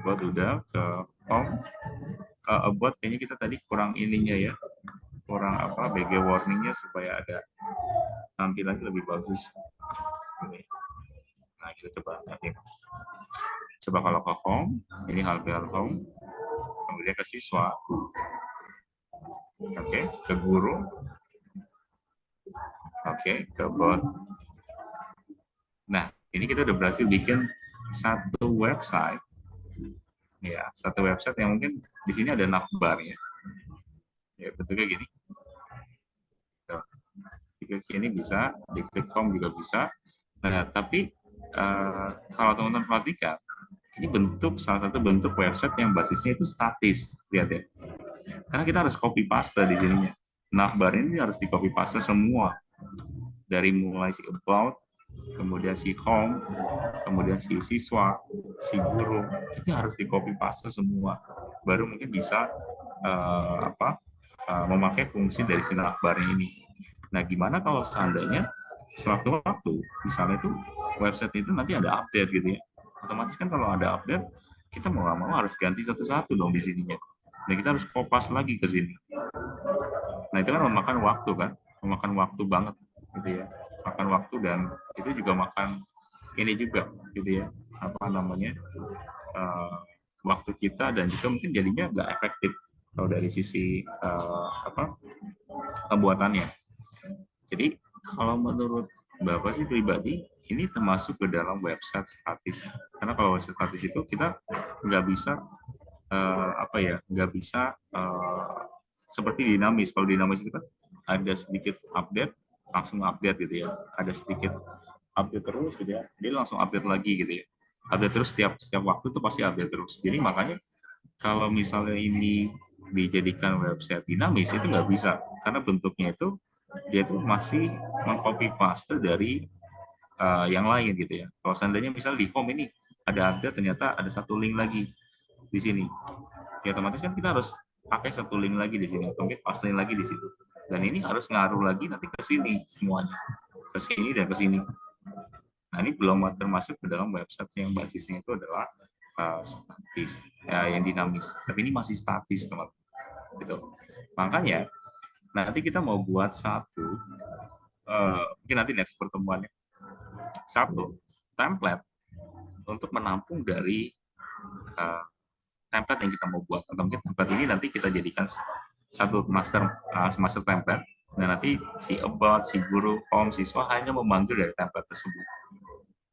About udah, ke home. About kayaknya kita tadi kurang ininya ya. Kurang apa, BG warningnya supaya ada tampilannya lebih bagus. Nah, kita coba nanti. Coba kalau ke home, ini hal home, kemudian ke siswa, oke, ke guru, oke, ke bot. Nah, ini kita udah berhasil bikin satu website, ya, satu website yang mungkin di sini ada navbar ya, ya bentuknya gini. Diklik sini bisa, diklik home juga bisa. Nah, tapi kalau teman-teman perhatikan, ini salah satu bentuk website yang basisnya itu statis, lihat ya. Karena kita harus copy paste di sininya. Navbar ini harus di copy paste semua, dari mulai si about, kemudian si home, kemudian si siswa, si guru, ini harus di copy paste semua. Baru mungkin bisa memakai fungsi dari si navbar ini. Nah, gimana kalau seandainya sewaktu-waktu, misalnya itu website itu nanti ada update gitu ya. Otomatis kan kalau ada update, kita mau nggak mau harus ganti satu-satu dong di sininya. Nah, kita harus kopas lagi ke sini. Nah, itu kan memakan waktu banget gitu ya. Makan waktu, dan itu juga makan ini juga gitu ya. Apa namanya? Waktu kita, dan juga mungkin jadinya nggak efektif kalau dari sisi pembuatannya. Jadi kalau menurut Bapak sih pribadi, ini termasuk ke dalam website statis. Karena kalau website statis itu kita nggak bisa nggak bisa seperti dinamis. Kalau dinamis itu kan ada sedikit update, langsung update gitu ya. Ada sedikit update terus gitu ya. Dia langsung update lagi gitu ya. Update terus setiap waktu tuh pasti update terus. Jadi makanya kalau misalnya ini dijadikan website dinamis itu nggak bisa, karena bentuknya itu dia tuh masih mengcopy paste dari yang lain gitu ya. Kalau seandainya misalnya di home ini ada update, ternyata ada satu link lagi di sini, ya otomatis kan kita harus pakai satu link lagi di sini, atau mungkin pastein lagi di situ. Dan ini harus ngaruh lagi nanti ke sini semuanya, ke sini dan ke sini. Nah, ini belum termasuk ke dalam website yang basisnya itu adalah statis, yang dinamis. Tapi ini masih statis, teman-teman. Gitu. Makanya nanti kita mau buat mungkin nanti next pertemuannya, satu template untuk menampung dari template yang kita mau buat, atau mungkin template ini nanti kita jadikan satu master template, dan nanti si about, si guru, siswa hanya memanggil dari template tersebut,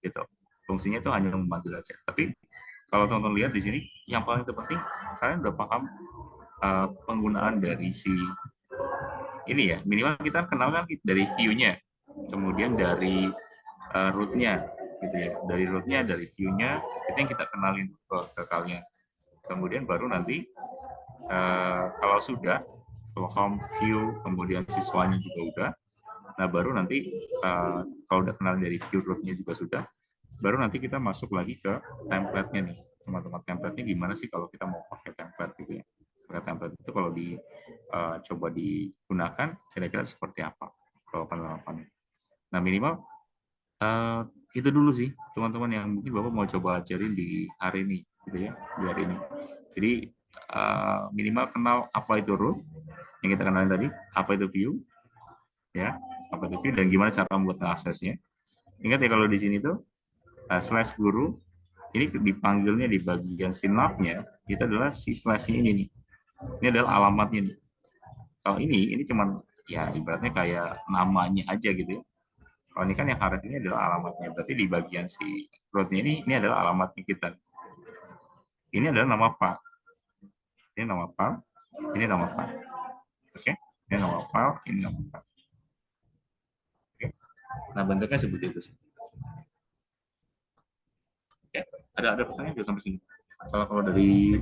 gitu. Fungsinya itu hanya memanggil aja. Tapi kalau teman-teman lihat di sini, yang paling terpenting kalian udah paham penggunaan dari si ini ya. Minimal kita kenal kan dari view-nya, kemudian dari root-nya, gitu ya. Dari root-nya, dari view-nya, itu yang kita kenalin ke kalian. Kemudian baru nanti kalau sudah home view, kemudian siswanya juga udah, nah baru nanti kalau udah kenal dari view root-nya juga sudah, baru nanti kita masuk lagi ke template-nya nih, teman-teman. Template-nya gimana sih kalau kita mau pakai template gitu ya. Pakai template itu kalau coba digunakan kira-kira seperti apa kalau penerapannya. Nah minimal itu dulu sih teman-teman yang mungkin Bapak mau coba ajarin di hari ini gitu ya, di hari ini. Jadi minimal kenal apa itu root yang kita kenalin tadi, apa itu view ya, apa itu view dan gimana cara membuat aksesnya. Ingat ya kalau di sini tuh slash guru ini dipanggilnya di bagian sinapnya itu adalah si slash-nya ini nih. Ini adalah alamatnya nih. Kalau ini cuman ya ibaratnya kayak namanya aja gitu ya. Kalau ini kan yang harus ini adalah alamatnya. Berarti di bagian si root-nya ini adalah alamatnya kita. Ini adalah nama file. Ini nama file. Ini nama file. Oke. Ini nama file. Ini nama file. Oke. Nah bentuknya seperti itu sih. Oke. Ada pertanyaan juga sampai sini. Kalau dari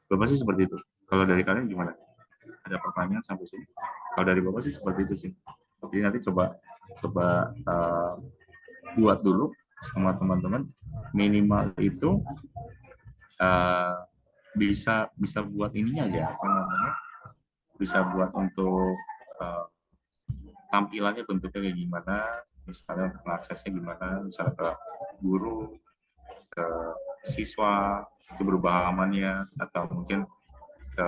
Bapak sih seperti itu. Kalau dari kalian gimana? Ada pertanyaan sampai sini? Kalau dari Bapak sih seperti itu sih. Jadi nanti coba buat dulu sama teman-teman, minimal itu bisa buat ininya ya, apa namanya, bisa buat untuk tampilannya bentuknya kayak gimana, misalnya untuk aksesnya gimana, misalnya ke guru, ke siswa itu berubah halamannya, atau mungkin ke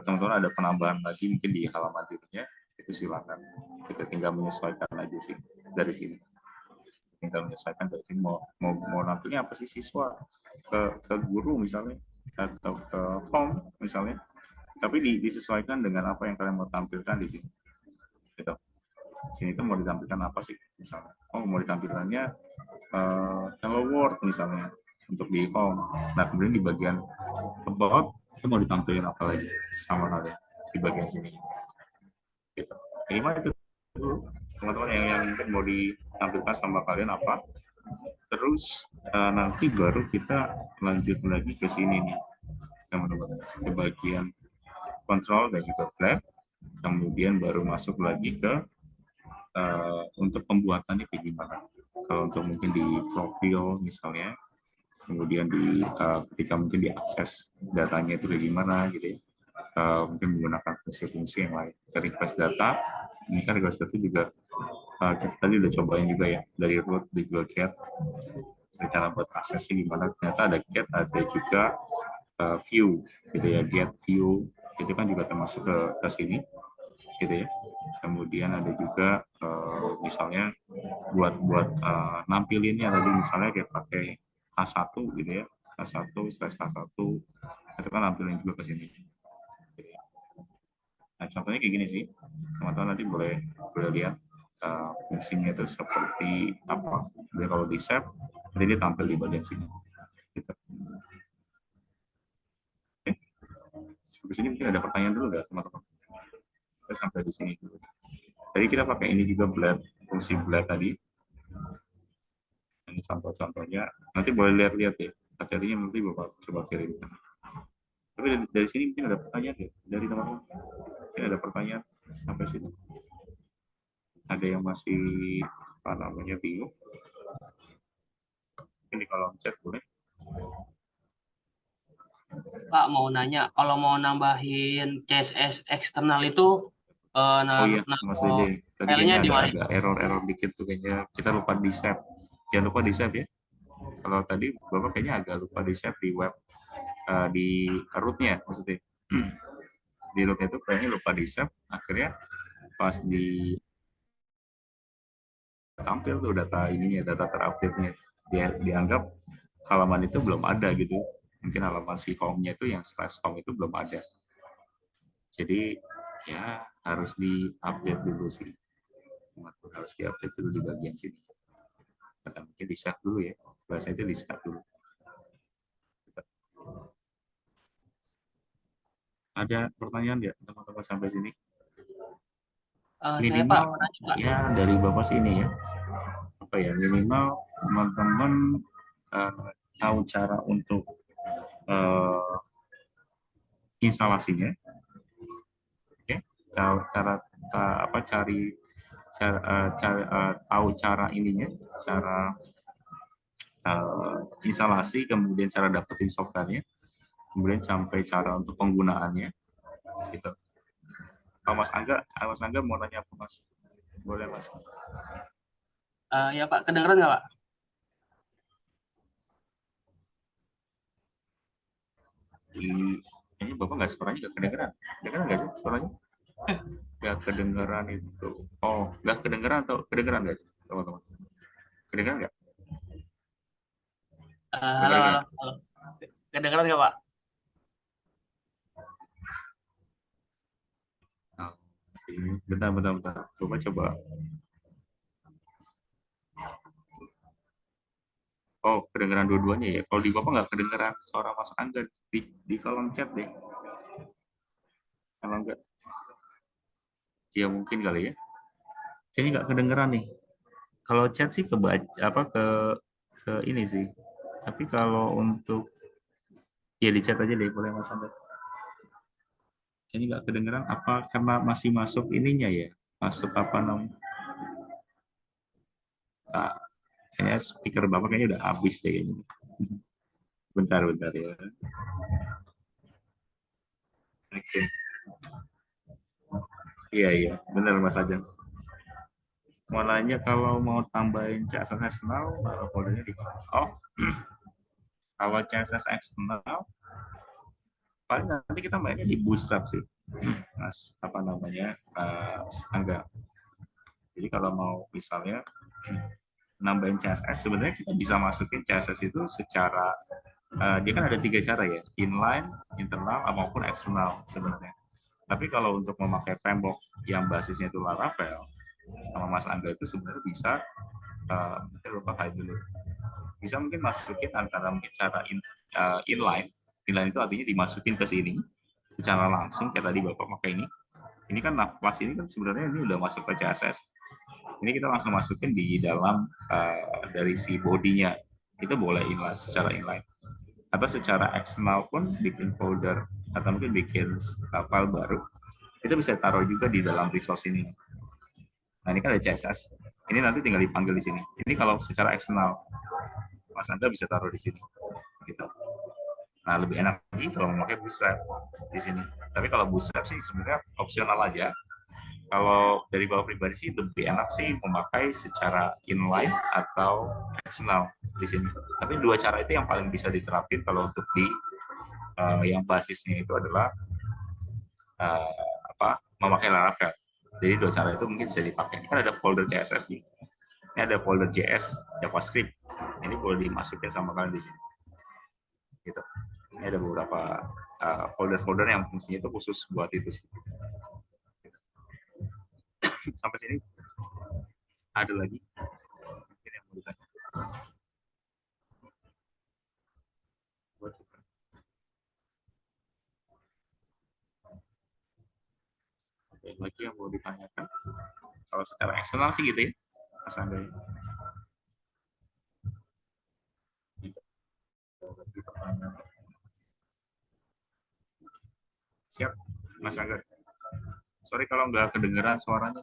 teman-teman ada penambahan lagi mungkin di halaman dirinya, itu silakan, kita tinggal menyesuaikan aja sih dari sini. Tinggal menyesuaikan dari sini mau nampilnya apa sih siswa, ke guru misalnya, atau ke home misalnya, tapi disesuaikan dengan apa yang kalian mau tampilkan di sini gitu. Di sini tuh mau ditampilkan apa sih misalnya, mau ditampilannya hello world misalnya untuk di home, nah kemudian di bagian about itu mau ditampilkan apa lagi sama halnya di bagian sini gitu. Minimal itu dulu teman-teman yang mungkin mau ditampilkan sama kalian apa. Terus nanti baru kita lanjut lagi ke sini nih, teman-teman, ke bagian kontrol dan juga flag. Kemudian baru masuk lagi ke untuk pembuatannya kayak gimana. Kalau untuk mungkin di profil misalnya, kemudian ketika mungkin diakses datanya itu kayak gimana gitu ya. Mungkin menggunakan fungsi-fungsi yang lain. Dari request data, ini kan request data juga kita tadi udah cobain juga ya, dari root di juga get, cara buat aksesnya gimana. Ternyata ada get, ada juga view gitu ya, get view itu kan juga termasuk ke sini gitu ya. Kemudian ada juga misalnya buat nampilinnya tadi misalnya kayak pakai H1 gitu ya, H1/H1 itu kan nampilin juga ke sini. Nah contohnya kayak gini sih, teman-teman nanti boleh lihat fungsinya itu seperti apa. Jadi kalau di save, nanti dia tampil di bagian sini. Gitu. Oke. Sampai sini mungkin ada pertanyaan dulu nggak teman-teman? Kita sampai di sini dulu. Jadi kita pakai ini juga blend, fungsi blend tadi. Ini contoh-contohnya. Nanti boleh lihat-lihat ya. Materinya nanti Bapak coba kirimkan. Tapi dari sini mungkin ada pertanyaan ya dari teman-teman. Mungkin ada pertanyaan sampai sini. Ada yang masih apa namanya bingung? Ini kalau chat boleh. Pak mau nanya, kalau mau nambahin CSS eksternal itu Oh iya, Mas Dede. Tadi filenya kayaknya di mana? agak error dikit tuh kayaknya. Kita lupa di save. Jangan lupa di save ya. Kalau tadi Bapak kayaknya agak lupa di save di web, di root-nya maksudnya. Di root-nya itu kayaknya lupa di save. Akhirnya pas tampil tuh data ininya, data terupdate-nya. Dia dianggap halaman itu belum ada gitu. Mungkin halaman si formnya itu yang slash form itu belum ada. Jadi ya harus di-update dulu sih. Harus di-update dulu di bagian sini. Atau mungkin di-save dulu ya. Bahasa itu di-save dulu. Ada pertanyaan nggak teman-teman sampai sini? Saya Pak, Minimal mau nanya, Pak. ya dari Bapak sih ini ya. Apa ya, minimal teman-teman tahu cara untuk instalasinya, oke? Tahu cara ininya, cara instalasi, kemudian cara dapetin softwarenya, kemudian sampai cara untuk penggunaannya, gitu. Mas Angga mau nanya apa Mas? Boleh Mas. Ya Pak, kedengeran nggak Pak? Kayaknya Bapak nggak, suaranya nggak kedengeran. Kedengeran nggak sih suaranya? Nggak kedengeran itu. Oh, nggak kedengeran atau kedengeran nggak sih, teman-teman? Kedengeran nggak? Halo, Kedengeran halo, nggak? halo. Kedengeran nggak Pak? Nah, bentar. Coba. Oh, kedengeran dua-duanya ya. Kalau di Bapak nggak kedengeran suara Mas Angga di kolom chat deh. Kalau nggak, ya mungkin kali ya. Kayaknya nggak kedengeran nih. Kalau chat sih ke ini sih. Tapi kalau untuk ya di chat aja deh, boleh Mas Angga. Kayaknya nggak kedengeran apa karena masih masuk ininya ya? Masuk apa namanya? Nah, kayaknya speaker Bapak kayaknya udah habis deh kayaknya. Bentar ya. Oke. Iya, benar Mas Ajeng. Mau nanya kalau mau tambahin CSS eksternal, naruh foldernya di mana? Oh, kalau CSS eksternal, paling nanti kita mainnya di Bootstrap sih, Mas. Apa namanya, Angga. Jadi kalau mau misalnya nambahin CSS, sebenarnya kita bisa masukin CSS itu secara, dia kan ada 3 cara ya, inline, internal, maupun eksternal sebenarnya. Tapi kalau untuk memakai framework yang basisnya itu Laravel, sama Mas Angga itu sebenarnya bisa, kita lupa hide dulu. Bisa mungkin masukin antara mungkin cara inline itu artinya dimasukin ke sini secara langsung kayak tadi Bapak pakai ini kan kelas ini kan sebenarnya ini udah masuk ke CSS, ini kita langsung masukin di dalam dari si bodinya, itu boleh secara inline, atau secara eksternal pun bikin folder atau mungkin bikin file baru, itu bisa taruh juga di dalam resource ini. Nah ini kan ada CSS, ini nanti tinggal dipanggil di sini. Ini kalau secara eksternal, Mas Anda bisa taruh di sini, gitu. Nah lebih enak lagi kalau memakai Bootstrap di sini. Tapi kalau Bootstrap sih sebenarnya opsional aja. Kalau dari Bapak pribadi sih lebih enak sih memakai secara inline atau eksternal di sini. Tapi dua cara itu yang paling bisa diterapin kalau untuk di yang basisnya itu adalah memakai Laravel. Jadi dua cara itu mungkin bisa dipakai. Ini kan ada folder CSS nih. Ini ada folder JS, JavaScript. Ini boleh dimasukin sama kalian di sini. Gitu. Ini ada beberapa folder-folder yang fungsinya itu khusus buat itu sih. Sampai sini ada lagi mungkin yang mau ditanya. Ada lagi yang mau ditanyakan? Kalau secara eksternal sih gitu ya, Mas Andre. Siap, Mas Angga. Sorry kalau nggak kedengeran suaranya.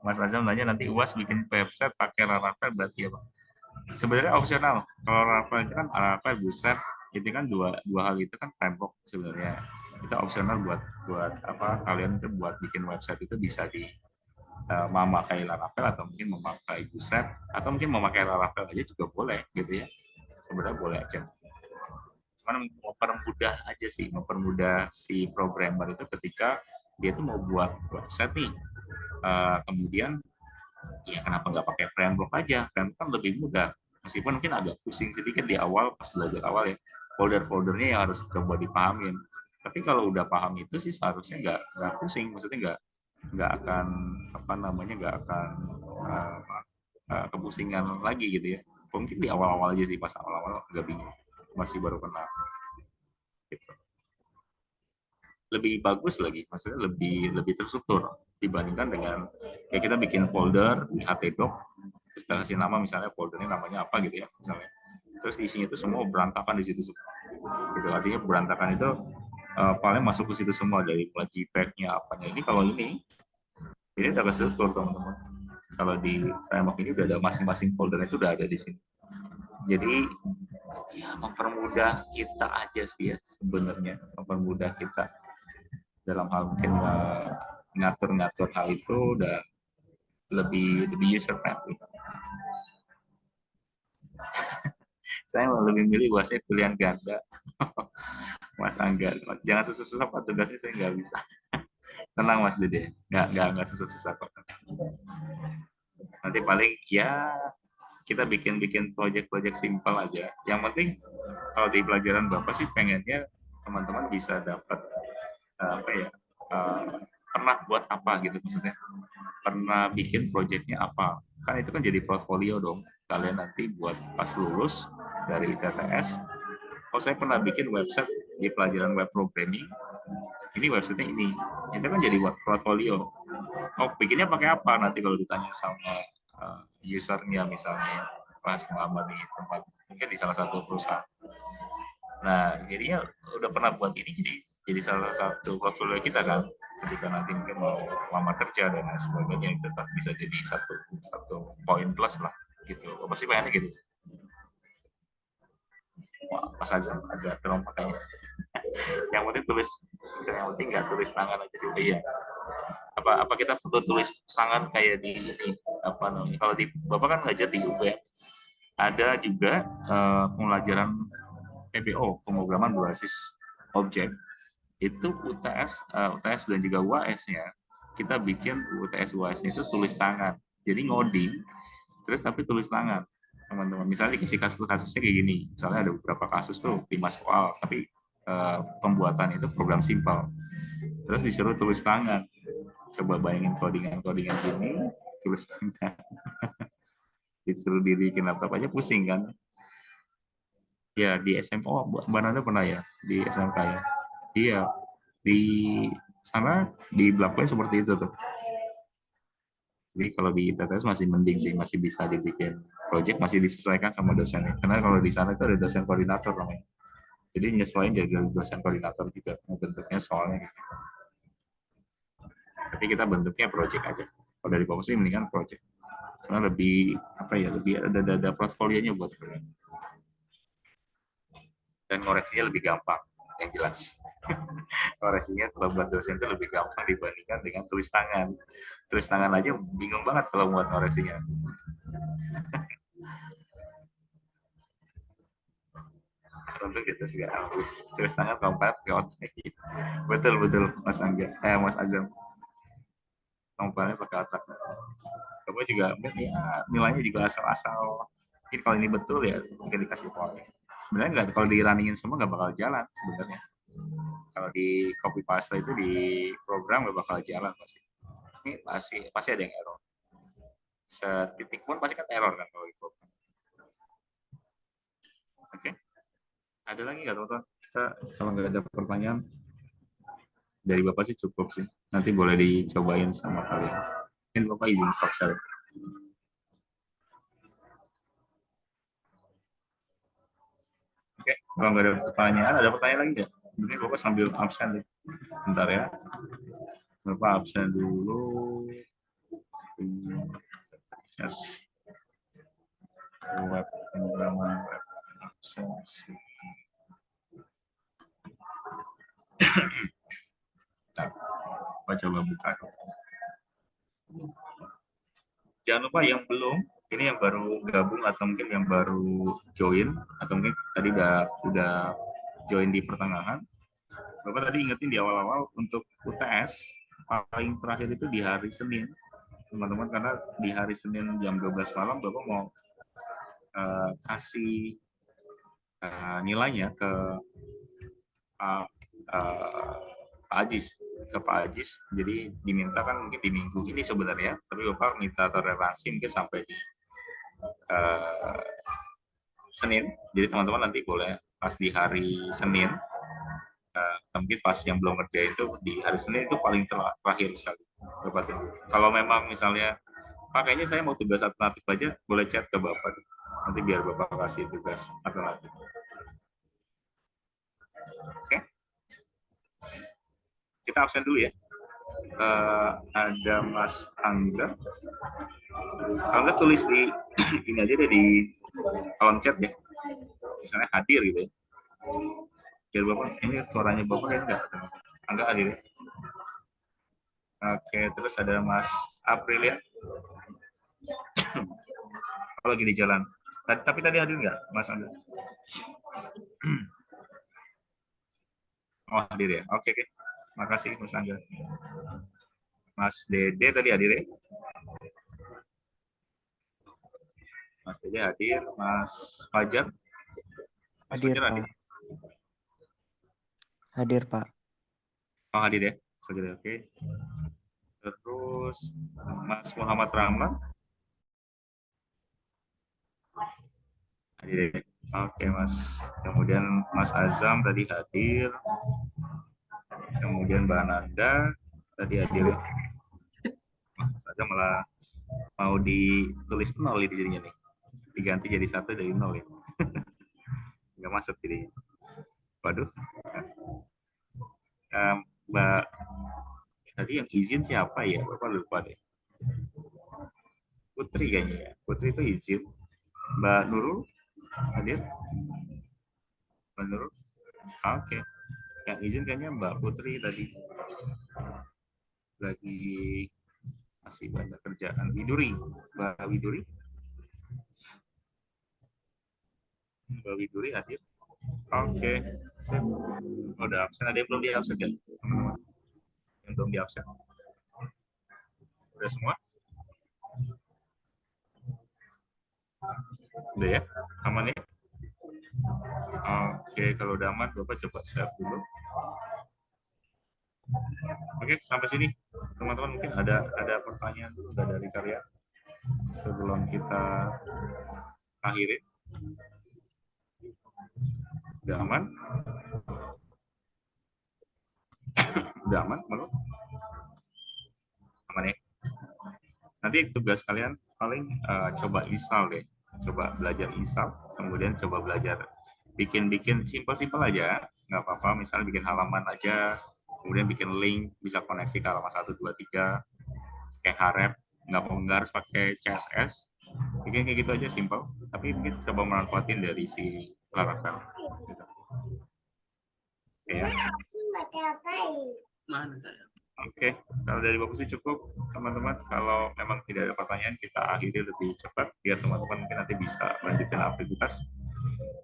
Mas Azam nanya nanti UAS bikin website pakai Laravel berarti ya Pak? Sebenarnya opsional. Kalau Laravel itu kan Laravel, Bootstrap itu kan dua hal itu kan framework sebenarnya. Itu opsional buat apa kalian itu buat bikin website itu bisa di memakai Laravel atau mungkin memakai Bootstrap atau mungkin memakai Laravel aja juga boleh gitu ya. Sebenarnya boleh aja. Cuman mempermudah aja sih, mempermudah si programmer itu ketika dia tuh mau buat website nih, kemudian ya kenapa nggak pakai framework aja? Framework kan lebih mudah. Meskipun mungkin agak pusing sedikit di awal, pas belajar awal ya, folder-foldernya yang harus coba dipahamin. Tapi kalau udah paham itu sih seharusnya nggak pusing, maksudnya nggak akan apa namanya nggak akan kepusingan lagi gitu ya. Mungkin di awal-awal aja sih, pas awal-awal agak bingung, masih baru kenal. Gitu. Lebih bagus lagi, maksudnya lebih terstruktur dibandingkan dengan kayak kita bikin folder di htdoc, terus kita kasih nama misalnya foldernya namanya apa gitu ya misalnya, terus isinya itu semua berantakan di situ semua. Gitu. Artinya berantakan itu paling masuk ke situ semua dari mulai JPEG-nya apanya. Ini kalau ini udah kestruktur teman-teman. Kalau di framework ini udah ada masing-masing foldernya itu udah ada di sini. Jadi ya mempermudah kita aja sih ya sebenarnya, mempermudah kita dalam hal mungkin ngatur-ngatur hal itu udah lebih user friendly. Saya lebih milih bahasanya pilihan ganda. Mas Angga, jangan susah-susah Pak, tugasnya saya nggak bisa. Tenang Mas Dede, nggak susah-susah kok. Nanti paling ya kita bikin project simpel aja. Yang penting kalau di pelajaran Bapak sih pengennya teman-teman bisa dapat apa ya, pernah buat apa gitu maksudnya. Pernah bikin projectnya apa. Kan itu kan jadi portfolio dong. Kalian nanti buat pas lulus dari TTS, oh saya pernah bikin website di pelajaran web programming, ini websitenya ini. Itu kan jadi portfolio. Oh bikinnya pakai apa nanti kalau ditanya sama usernya misalnya pas ngelamar di tempat mungkin di salah satu perusahaan. Nah jadinya udah pernah buat ini jadi salah satu portfolio kita kan ketika nanti mungkin mau lamar kerja dan lain sebagainya itu tetap bisa jadi satu poin plus lah gitu. Pasti pengennya gitu. Wah, pas agak terompak kayaknya. Yang penting nggak tulis tangan aja sih. Iya. Apa kita perlu tulis tangan kayak di ini apa namanya? Kalau di Bapak kan ngajar di UB, ada juga pembelajaran PBO, pemrograman berbasis objek. Itu UTS dan juga UAS-nya kita bikin UTS UAS-nya itu tulis tangan. Jadi ngoding terus tapi tulis tangan. Teman-teman, misalnya dikasih kasusnya kayak gini. Misalnya ada beberapa kasus tuh 5 soal tapi pembuatan itu program simpel. Terus disuruh tulis tangan. Coba bayangin codingan gini, tulis tangan. Disuruh dirikin laptop aja pusing kan. Ya di SMO, Mbak Nanda pernah ya? Di SMK ya? Iya. Di sana di Blackpoint seperti itu tuh. Jadi kalau di TTS masih mending sih, masih bisa dibikin project, masih disesuaikan sama dosennya. Karena kalau di sana itu ada dosen koordinator namanya. Jadi nyesuaiin jadi dosen koordinator juga, bentuknya soalnya gitu. Tapi kita bentuknya project aja. Kalau dari Bapak sih mendingan project. Karena lebih apa ya, lebih ada portfolionya buat kalian. Dan koreksinya lebih gampang, yang jelas. Koreksinya kalau buat dosen itu lebih gampang dibandingkan dengan tulis tangan. Tulis tangan aja bingung banget kalau buat koreksinya. Untuk kita juga tulis tangan kompat ke otak. Betul Mas Angga, Mas Azam. Komparnya pakai otak. Kamu juga ya, nilainya juga asal-asal. Mungkin kalau ini betul ya mungkin dikasih poin. Sebenarnya nggak, kalau di runningin semua nggak bakal jalan sebenarnya. Kalau di copy paste itu di program nggak bakal jalan pasti. Ini pasti ada yang error. Setitik pun pasti kan error kan kalau di program. Oke. Ada lagi nggak teman-teman? Kita kalau nggak ada pertanyaan dari Bapak sih cukup sih. Nanti boleh dicobain sama kalian. Mungkin Bapak izin stop share. Oke, kalau nggak ada pertanyaan lagi nggak? Mungkin Bapak sambil absen. Bentar ya. Bapak absen dulu. Yes. Web pemrograman web absensi. Kita coba buka. Jangan lupa yang belum, ini yang baru gabung atau mungkin yang baru join atau mungkin tadi udah join di pertengahan. Bapak tadi ingetin di awal-awal untuk UTS paling terakhir itu di hari Senin teman-teman, karena di hari Senin jam 12 malam Bapak mau kasih nilainya ke Pak Pak Ajis, ke Pak Ajis. Jadi diminta kan mungkin di minggu ini sebenarnya, tapi Bapak minta toleransi mungkin sampai di Senin. Jadi teman-teman nanti boleh pas di hari Senin, mungkin pas yang belum ngerjain itu di hari Senin itu paling terakhir sekali. Bapak tunggu. Kalau memang misalnya Pak, kayaknya saya mau tugas alternatif aja, boleh chat ke Bapak. Nanti biar Bapak kasih tugas alternatif. Oke? Kita absen dulu ya. Ada Mas Angga. Angga tulis di ini aja deh, di kolom chat ya. Misalnya hadir gitu ya. Biar Bapak, ini suaranya Bapak kayaknya enggak. Angga hadir ya. Oke, terus ada Mas Aprilia. Kalau lagi di jalan. Tapi tadi hadir nggak, Mas Angga? Oh, hadir ya. Oke. Makasih, Mas Angga. Mas Dede tadi hadir ya? Mas Dede hadir. Mas Fajar? Mas Hadir, Fajar Pak. hadir? Hadir, Pak. Oh, hadir ya? Fajar, oke. Terus Mas Muhammad Rahman? Hadir ya? Oke, Mas. Kemudian Mas Azam tadi hadir. Kemudian Mbak Ananda tadi hadir ya? Mas Azam malah mau ditulis 0 di jadinya nih. Diganti jadi 1 dari 0 ya. Nggak masuk jadinya. Waduh. Mbak tadi yang izin siapa ya? Bapak lupa deh. Putri kayaknya ya. Putri itu izin. Mbak Nurul hadir? Mbak Nurul? Oke. Yang izin kayaknya Mbak Putri tadi. Lagi masih banyak kerjaan. Widuri. Mbak Widuri? Mbak Widuri hadir? Oke. Oh, udah absen. Ada yang belum di absen ya? Teman-teman. Yang belum di absen. Udah semua? Udah ya? Aman ya? Oke, kalau udah aman, Bapak coba save dulu. Oke, sampai sini. Teman-teman mungkin ada pertanyaan dulu dari kalian sebelum kita akhiri. Udah aman? Udah aman, menurut? Aman ya? Nanti tugas kalian paling coba install deh. Coba belajar install, kemudian coba belajar bikin simpel-simpel aja, nggak apa-apa. Misalnya bikin halaman aja, kemudian bikin link, bisa koneksi ke halaman 1, 2, 3, kayak Href, nggak harus pakai CSS, bikin kayak gitu aja simpel. Tapi mungkin coba manfaatin dari si Laravel. Gitu. Ya. Oke, kalau dari Bapak sih cukup, teman-teman. Kalau memang tidak ada pertanyaan, kita akhiri lebih cepat, biar teman-teman mungkin nanti bisa lanjutkan aktivitas.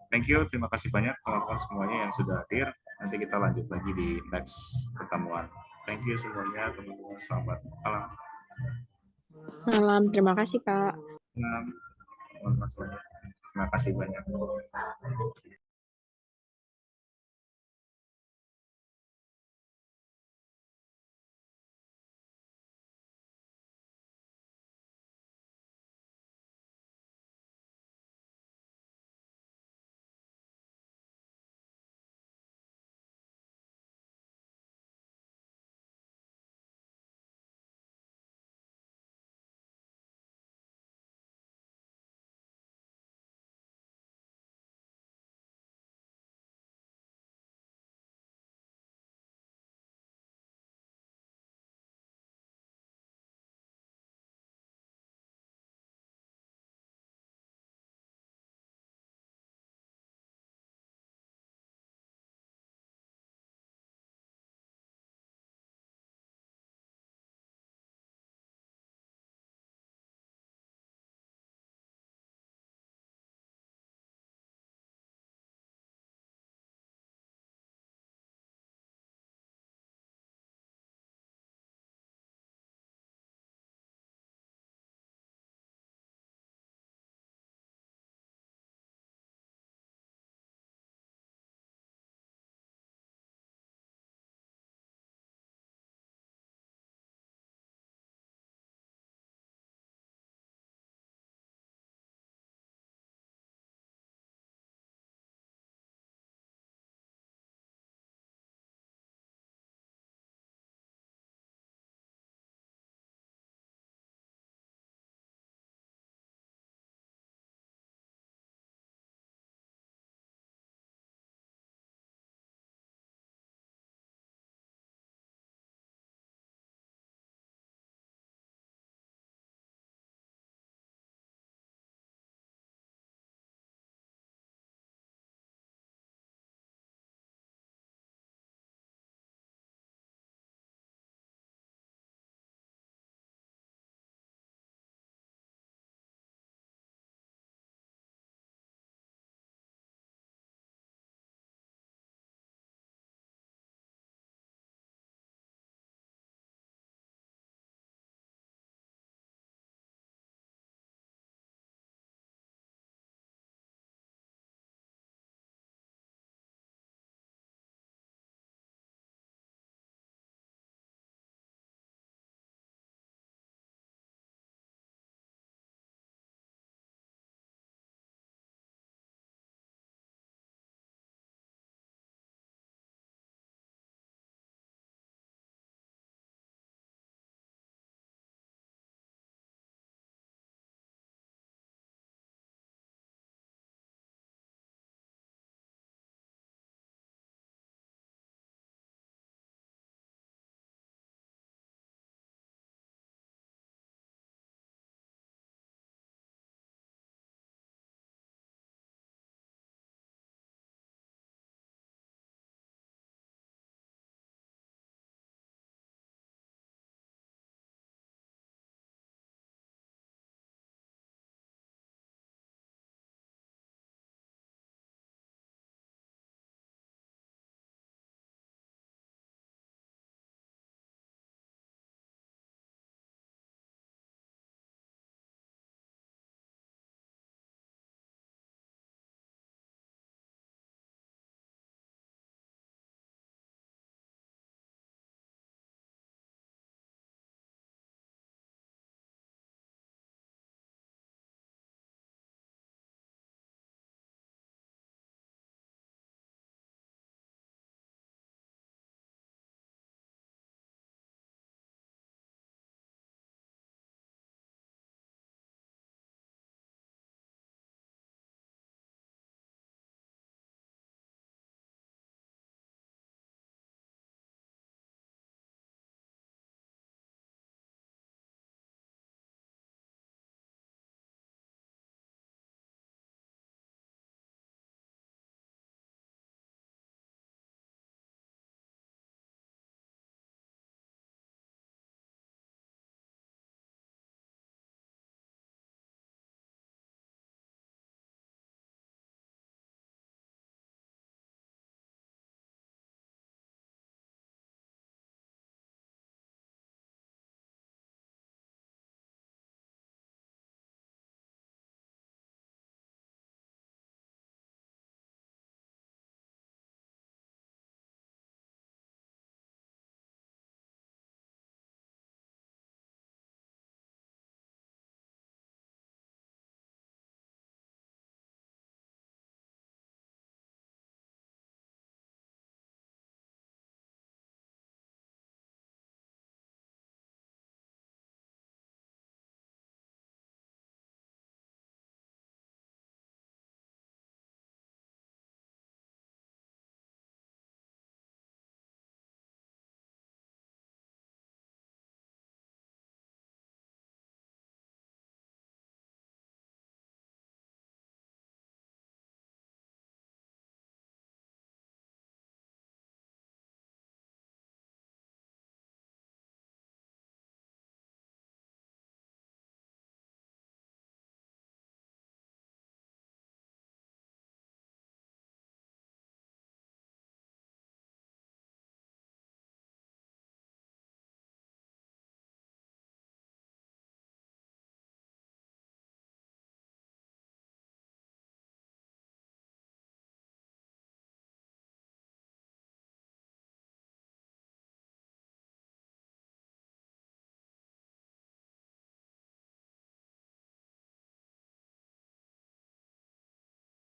Thank you, terima kasih banyak teman-teman semuanya yang sudah hadir. Nanti kita lanjut lagi di next pertemuan. Thank you semuanya, teman-teman. Selamat malam. Malam, terima kasih Pak. Teman-teman semuanya. Terima kasih banyak.